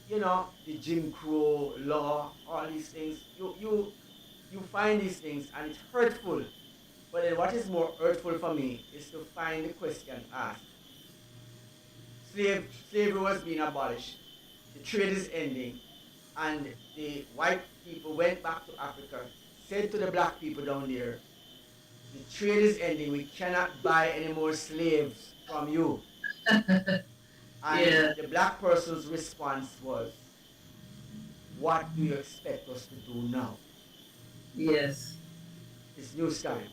you know, the Jim Crow law, all these things. You find these things and it's hurtful. But then what is more hurtful for me is to find the question asked. Slavery was being abolished. The trade is ending. And the white people went back to Africa, said to the black people down there, the trade is ending. We cannot buy any more slaves from you. And Yeah. the black person's response was, what do you expect us to do now? Yes. It's news time.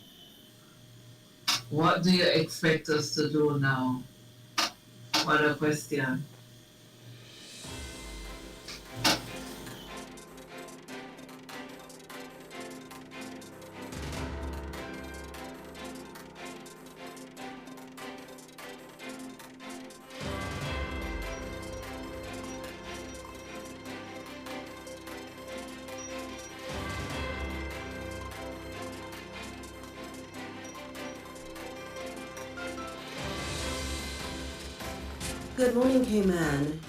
What do you expect us to do now? What a question. Good morning, K-Man.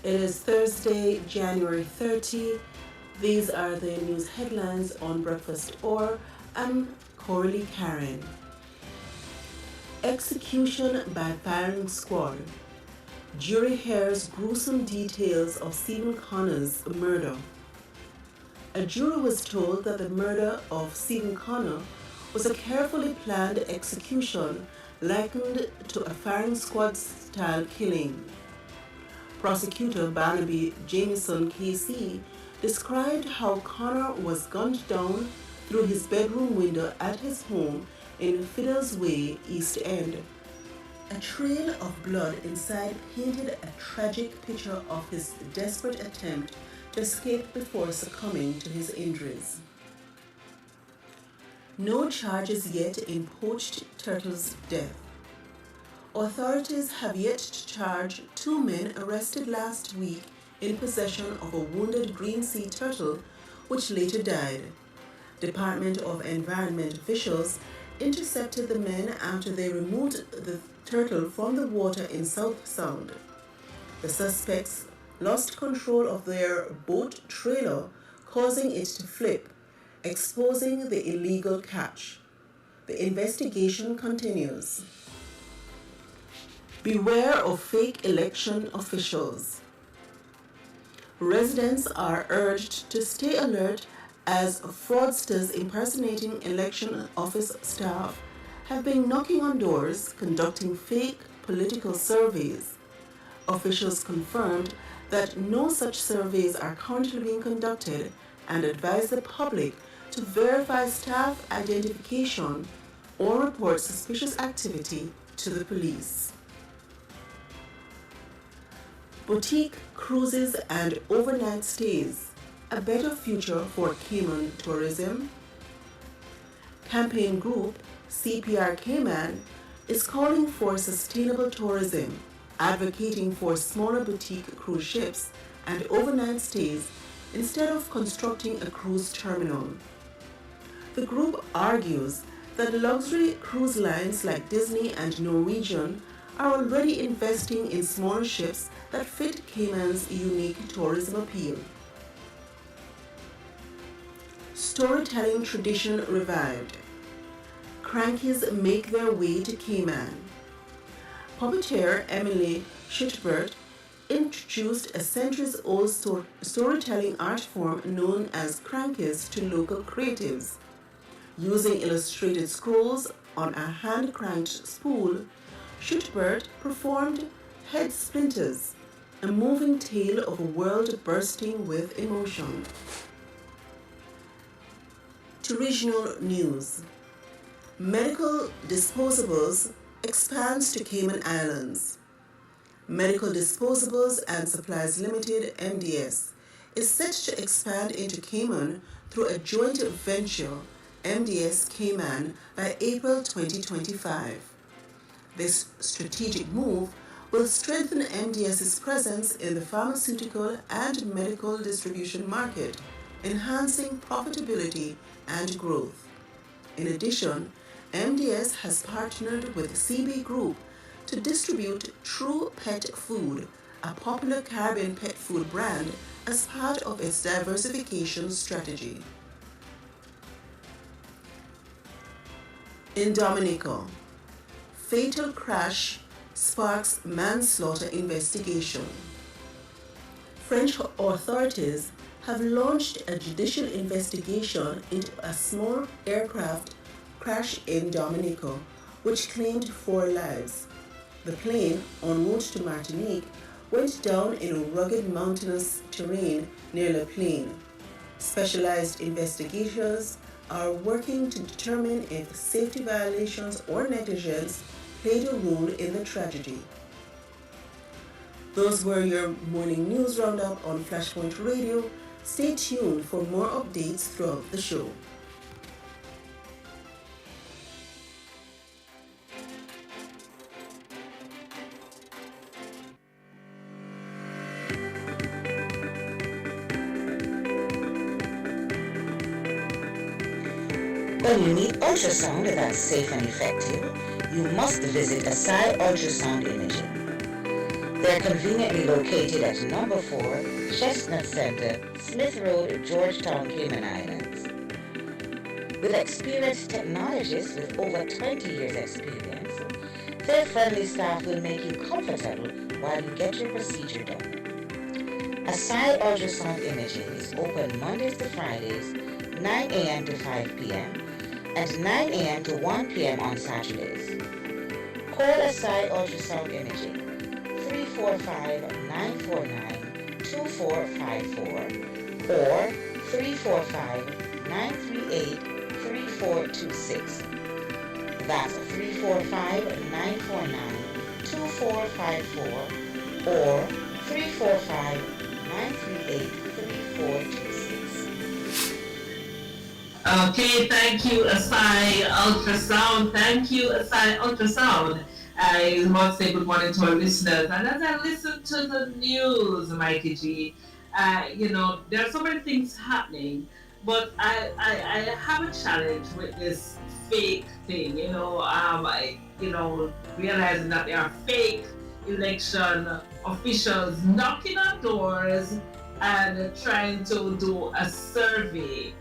It is Thursday, January 30. These are the news headlines on Breakfast Or. I'm Coralie Karen. Execution by firing squad. Jury hears gruesome details of Stephen Connor's murder. A jury was told that the murder of Stephen Connor was a carefully planned execution likened to a firing squad-style killing. Prosecutor Barnaby Jamieson KC described how Connor was gunned down through his bedroom window at his home in Fiddler's Way, East End. A trail of blood inside painted a tragic picture of his desperate attempt to escape before succumbing to his injuries. No charges yet in Poached Turtle's death. Authorities have yet to charge 2 men arrested last week in possession of a wounded green sea turtle which later died. Department of Environment officials intercepted the men after they removed the turtle from the water in South Sound. The suspects lost control of their boat trailer, causing it to flip, exposing the illegal catch. The investigation continues. Beware of fake election officials. Residents are urged to stay alert as fraudsters impersonating election office staff have been knocking on doors conducting fake political surveys. Officials confirmed that no such surveys are currently being conducted and advise the public to verify staff identification or report suspicious activity to the police. Boutique cruises and overnight stays, a better future for Cayman tourism. Campaign group CPR Cayman is calling for sustainable tourism, advocating for smaller boutique cruise ships and overnight stays instead of constructing a cruise terminal. The group argues that luxury cruise lines like Disney and Norwegian are already investing in smaller ships that fit Cayman's unique tourism appeal. Storytelling tradition revived. Crankies make their way to Cayman. Puppeteer Emily Schuttbert introduced a centuries-old storytelling art form known as crankies to local creatives. Using illustrated scrolls on a hand-cranked spool, Schuttbert performed Head Splinters, a moving tale of a world bursting with emotion. To regional news. Medical Disposables expands to Cayman Islands. Medical Disposables and Supplies Limited (MDS) is set to expand into Cayman through a joint venture, MDS Cayman, by April 2025. This strategic move will strengthen MDS's presence in the pharmaceutical and medical distribution market, enhancing profitability and growth. In addition, MDS has partnered with CB Group to distribute True Pet Food, a popular Caribbean pet food brand, as part of its diversification strategy. In Dominica, fatal crash sparks manslaughter investigation. French authorities have launched a judicial investigation into a small aircraft crash in Dominica, which claimed 4 lives. The plane, en route to Martinique, went down in a rugged mountainous terrain near La Plaine. Specialized investigators are working to determine if safety violations or negligence played a role in the tragedy. Those were your morning news roundup on Flashpoint Radio. Stay tuned for more updates throughout the show. When you need ultrasound that's safe and effective, you must visit Asai Ultrasound Imaging. They're conveniently located at number 4 Chestnut Center, Smith Road, Georgetown, Cayman Islands. With experienced technologists with over 20 years experience, their friendly staff will make you comfortable while you get your procedure done. Asai Ultrasound Imaging is open Mondays to Fridays, 9 a.m. to 5 p.m. and 9 a.m. to 1 p.m. on Saturdays. Call Asai Ultrasound Imaging 345-949-2454 or 345-938-3426. That's 345-949-2454 or 345-938-3426. Okay, thank you, Asai Ultrasound. Thank you, Asai Ultrasound. I must say good morning to our listeners. And as I listen to the news, Mikey G, there are so many things happening, but I have a challenge with this fake thing. Realizing that there are fake election officials knocking on doors and trying to do a survey.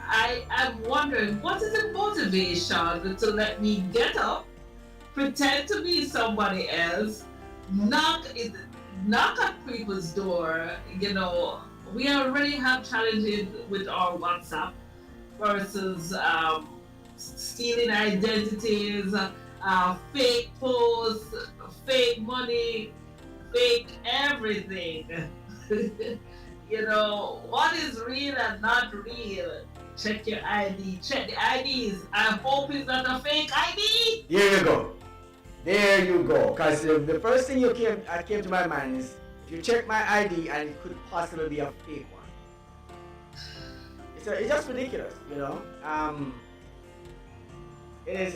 I am wondering, what is the motivation to let me get up, pretend to be somebody else, knock at people's door? We already have challenges with our WhatsApp versus stealing identities, fake posts, fake money, fake everything. What is real and not real? Check your ID. Check the IDs. I hope it's not a fake ID. There you go. Because the first thing that came to my mind is, if you check my ID and it could possibly be a fake one. It's just ridiculous, It is.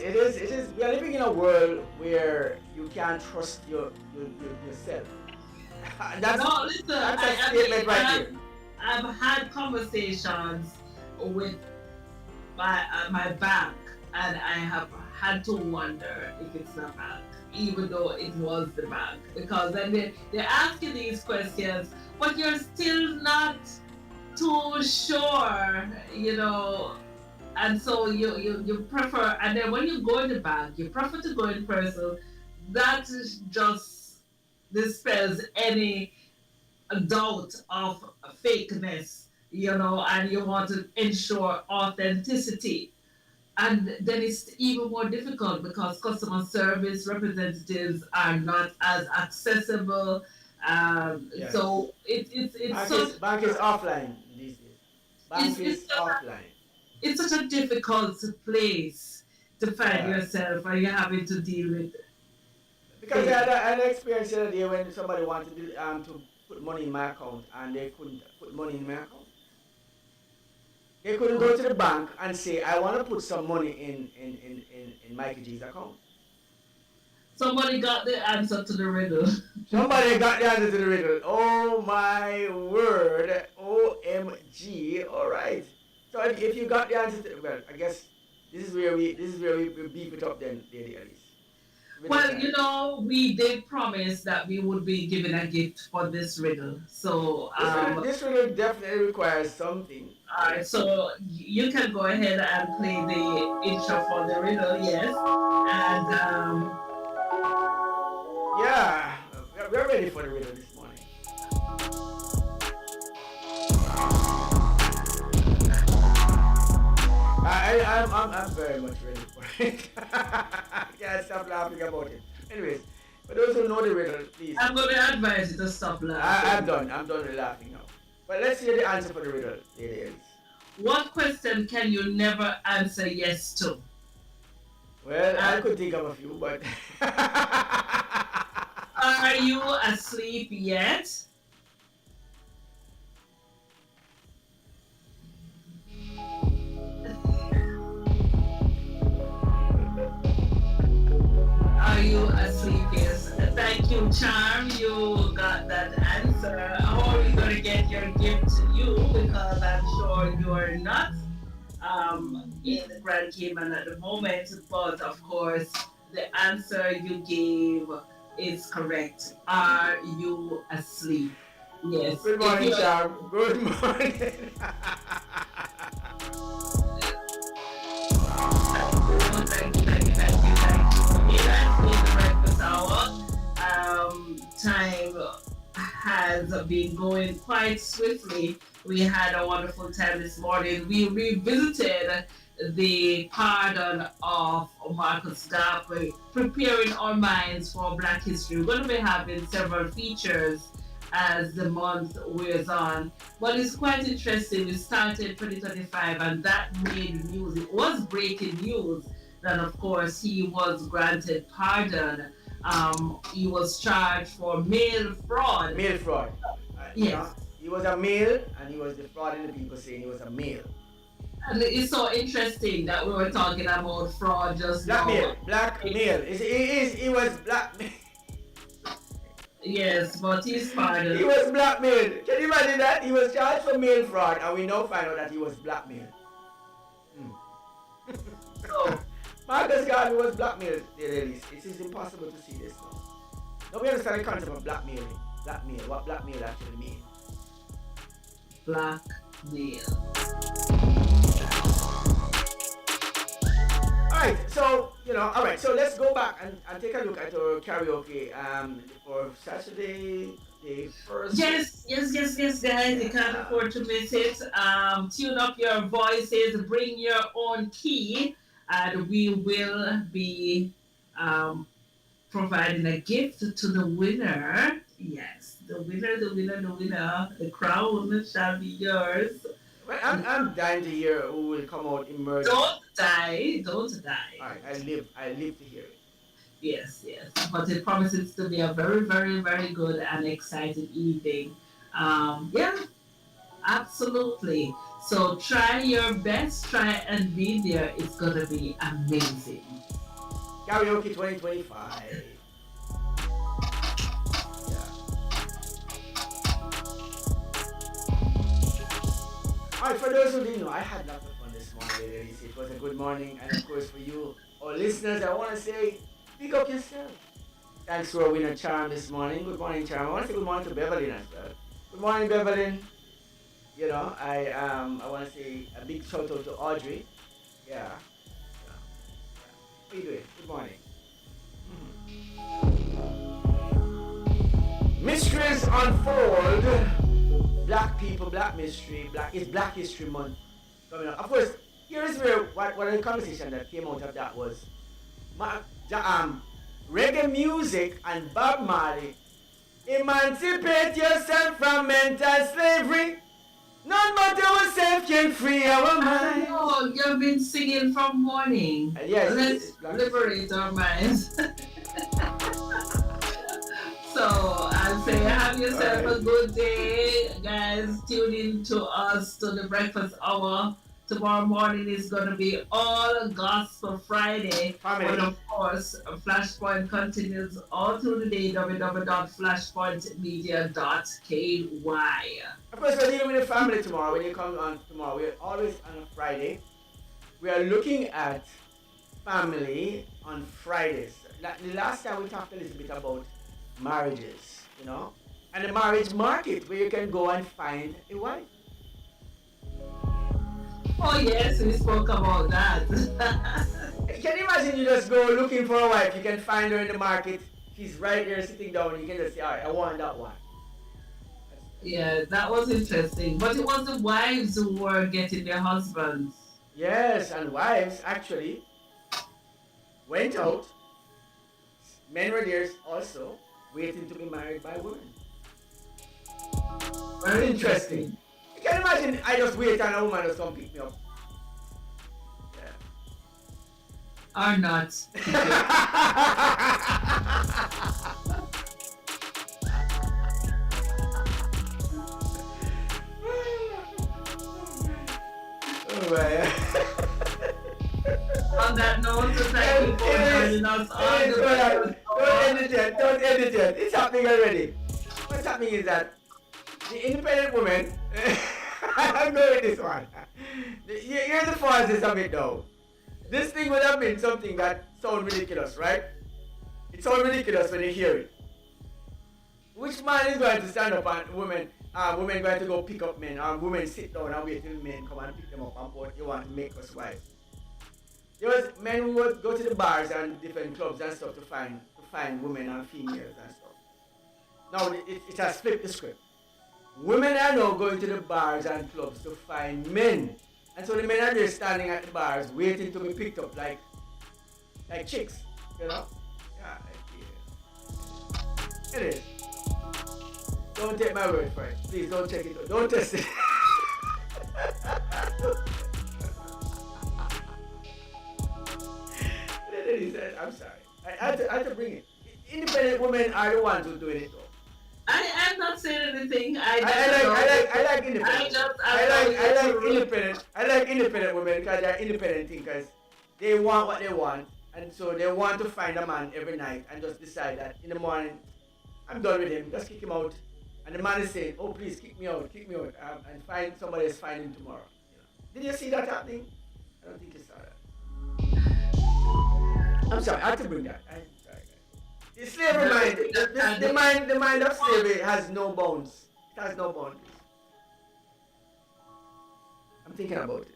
We are living in a world where you can't trust yourself. That's a statement right here. I've had conversations with my bank, and I have had to wonder if it's the bank, even though it was the bank, because then they're asking these questions, but you're still not too sure, and so you prefer, and then when you go in the bank, you prefer to go in person. That just dispels any doubt of fakeness, and you want to ensure authenticity. and then it's even more difficult because customer service representatives are not as accessible. Yes. So it's Bank is offline these days. Bank it's is offline. it's such a difficult place to find Yeah. yourself and you're having to deal with Because I had an experience the other day when somebody wanted to put money in my account and they couldn't put money in my account. They couldn't go to the bank and say, I want to put some money in Mikey G's account. somebody got the answer to the riddle. Somebody got the answer to the riddle. Oh my word. OMG. Alright. So if you got the answer to, well, I guess this is where we beef it up then, Lady Alice. Well, you know, we did promise that we would be giving a gift for this riddle. So this riddle definitely requires something. all right, so you can go ahead and play the intro for the riddle, yes. And yeah, we're ready for the riddle this morning. I'm very much ready for it. I can't stop laughing about it. Anyways, for those who know the riddle, please. I'm going to advise you to stop laughing. I'm done. I'm done with laughing now. But let's hear the answer for the riddle, Lady Alice. What question can you never answer yes to? Well, I could think of a few, but... Are you asleep yet? Are you asleep? Yes. Thank you, Charm. You got that answer. How are we going to get your gift to you? Because I'm sure you're not in the Grand Cayman at the moment. But of course, the answer you gave is correct. Are you asleep? Yes. Good morning, Charm. Good morning. Thank you. The breakfast hour. Time has been going quite swiftly. We had a wonderful time this morning. We revisited the pardon of Marcus Garvey, preparing our minds for Black History. We're going to be having several features as the month wears on. But it's quite interesting. We started 2025 and that made news. It was breaking news. Then, of course, he was granted pardon. He was charged for mail fraud. Mail fraud. Yes. He was a male and he was defrauding the people saying he was a male. And it's so interesting that we were talking about fraud just Blackmail. now. Blackmail. He was blackmail. Yes, but he's pardoned. He was blackmailed. Can you imagine that? He was charged for mail fraud and we now find out that he was blackmailed. So, Marcus Garvey was blackmailed, ladies. It is impossible to see this now. Now we understand the concept of blackmailing. Blackmail. What blackmail actually means. blackmail. Alright, so, alright, so let's go back and take a look at our karaoke for Saturday, the 1st. Yes, guys. You can't afford to miss it. Tune up your voices, bring your own key, and we will be providing a gift to the winner. Yes, the winner. The crown shall be yours. Well, I'm dying to hear who will come out emerging. Don't die. Alright, I live to hear it. Yes. But it promises to be a very, very, very good and exciting evening. Yeah, absolutely. So try your best, try and be there. It's gonna be amazing. Karaoke 2025. Alright, for those who didn't know, I had lots of fun this morning, ladies. It was a good morning, and of course for you, our listeners, I want to say, pick up yourself. Thanks to our winner, Charm, this morning. Good morning, Charm. I want to say good morning to Beverly as well. Good morning, Beverly. I want to say a big shout out to Audrey. Yeah. How you doing? Good morning. Mysteries unfold. Black people, Black mystery, Black History Month coming up. Of course, here's where what the conversation that came out of that was reggae music and Bob Marley. Emancipate yourself from mental slavery. None but ourselves can free our mind. Oh, you've been singing from morning. Yes, let's liberate our minds. So I'll say have yourself a good day, guys. Tune in to us to the breakfast hour. Tomorrow morning is going to be all Gospel Friday. And of course, Flashpoint continues all through the day, www.flashpointmedia.ky. Of course, we're dealing with the family tomorrow. When you come on tomorrow, we're always on a Friday. We are looking at family on Fridays. The last time we talked a little bit about marriages, you know, and the marriage market where you can go and find a wife. Oh yes, we spoke about that. Can you imagine you just go looking for a wife, you can find her in the market, she's right there sitting down, you can just say, alright, I want that one. Yeah, that was interesting. But it was the wives who were getting their husbands. Yes, and wives actually went out. Men were there also, waiting to be married by women. Very interesting. You can imagine I just wait and a woman just come pick me up. Yeah. Or not. Oh man. On that note, thank you for joining us on the Don't end it yet. It's happening already. What's happening is that the independent woman, I'm going with this one. Here's the falseness of it though. This thing would have been something that sounds ridiculous, right? It sounds ridiculous when you hear it. Which man is going to stand up and women going to go pick up men, or women sit down and wait till men come and pick them up and put, you want to make us wives. There was men who would go to the bars and different clubs and stuff to find women and females and stuff. Now it has flipped the script. Women are now going to the bars and clubs to find men. And so the men are there standing at the bars waiting to be picked up like chicks, you know? Yeah. It is. Don't take my word for it. Please don't check it out. Don't test it. I'm sorry. I had to bring it. Independent women are the ones who are doing it though. I'm not saying anything. I like independent. I like independent women because they're independent thinkers. They want what they want, and so they want to find a man every night and just decide that in the morning, I'm done with him. Just kick him out. And the man is saying, "Oh, please kick me out, and find somebody else. Find him tomorrow." You know. Did you see that happening? I don't think you saw that. I'm sorry. I had to bring that. I'm sorry, guys. The slavery mind, the mind of slavery has no bounds. It has no boundaries. I'm thinking about it.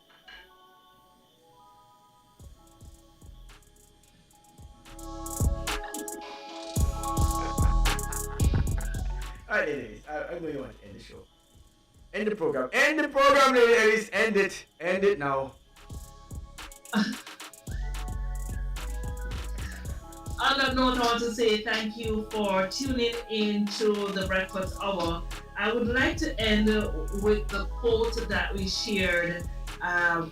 Alright, ladies, I know you want to end the show. End the program. End the program, ladies. End it. End it now. On that note, I want to say thank you for tuning in to the Breakfast Hour. I would like to end with the quote that we shared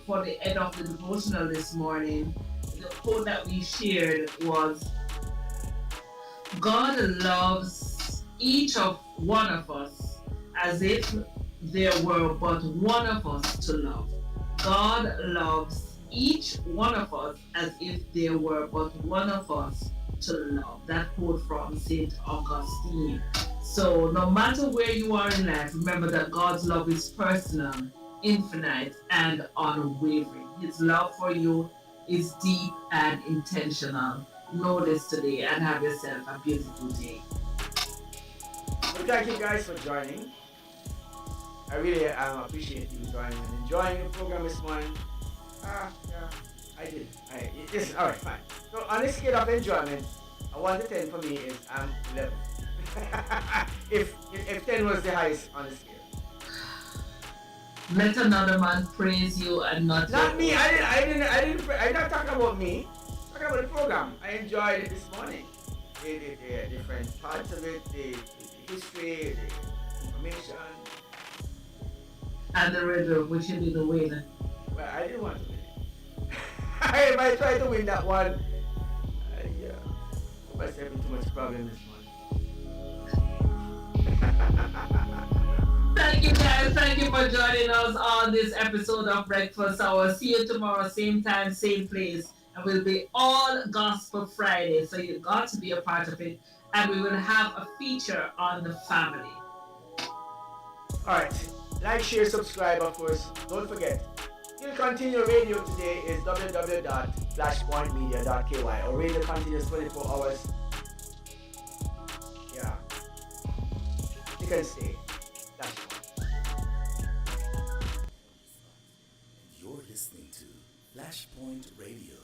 for the end of the devotional this morning. The quote that we shared was, God loves each of one of us as if there were but one of us to love. God loves each one of us as if there were but one of us to love. That quote from St. Augustine. So no matter where you are in life, remember that God's love is personal, infinite, and unwavering. His love for you is deep and intentional. Know this today and have yourself a beautiful day. Well, thank you guys for joining. I really appreciate you joining and enjoying the program this morning. Yeah, I did. Yes, alright, fine. So on a scale of enjoyment, a 1 to 10 for me is 11. if 10 was the highest on the scale. let another man praise you and not me. I'm not talking about me. I'm talking about the program. I enjoyed it this morning. The different parts of it, the history, the information. And the riddle, which you didn't win. Well, I didn't want to win it. If I try to win that one, yeah, put myself into too much problem this morning. Thank you guys. Thank you for joining us on this episode of Breakfast Hour. See you tomorrow, same time, same place. And we'll be all Gospel Friday. So you've got to be a part of it. And we will have a feature on the family. Alright. Like, share, subscribe, of course. Don't forget. Still Continue Radio today is www.flashpointmedia.ky or radio continues 24 hours. Yeah. You can stay. You're listening to Flashpoint Radio,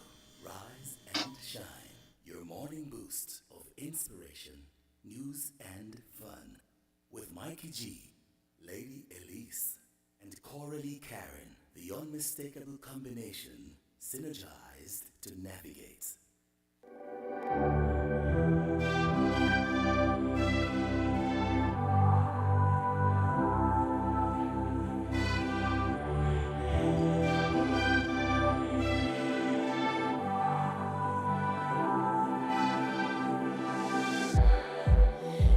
Rise and Shine, your morning boost of inspiration, news, and fun. With Mikey G, Lady Elise, and Coralie Karen, the unmistakable combination, synergized to navigate.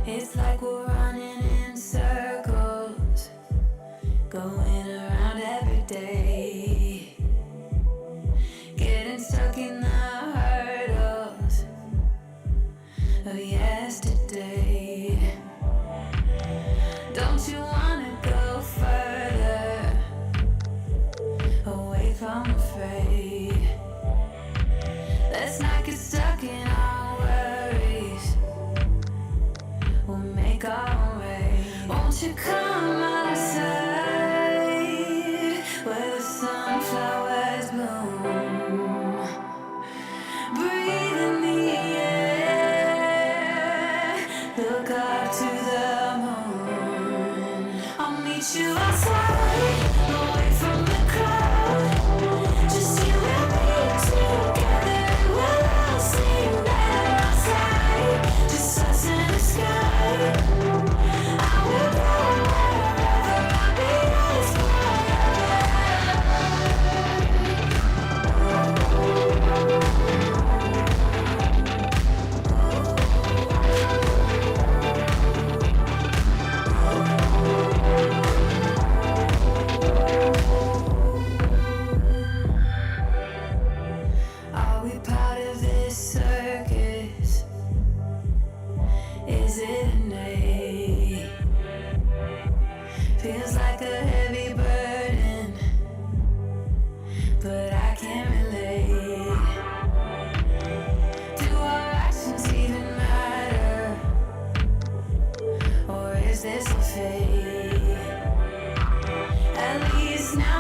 It's like we're running in circles, going around every day, getting stuck in the hurdles of yesterday. Don't you wanna go further, away from the fray? Let's not get stuck in our worries, we'll make our own way. Won't you come outside where the sunflowers bloom? Breathe in the air, look up to the moon. I'll meet you outside, away from the crowd. Just you and me together, we'll all sing better outside. Just us in the sky. I will go wherever, I'll be yours Are we part of this circus? Is it innate? Feels like a heavy burden, but I can't relate. Do our actions even matter? Or is this a fate? At least now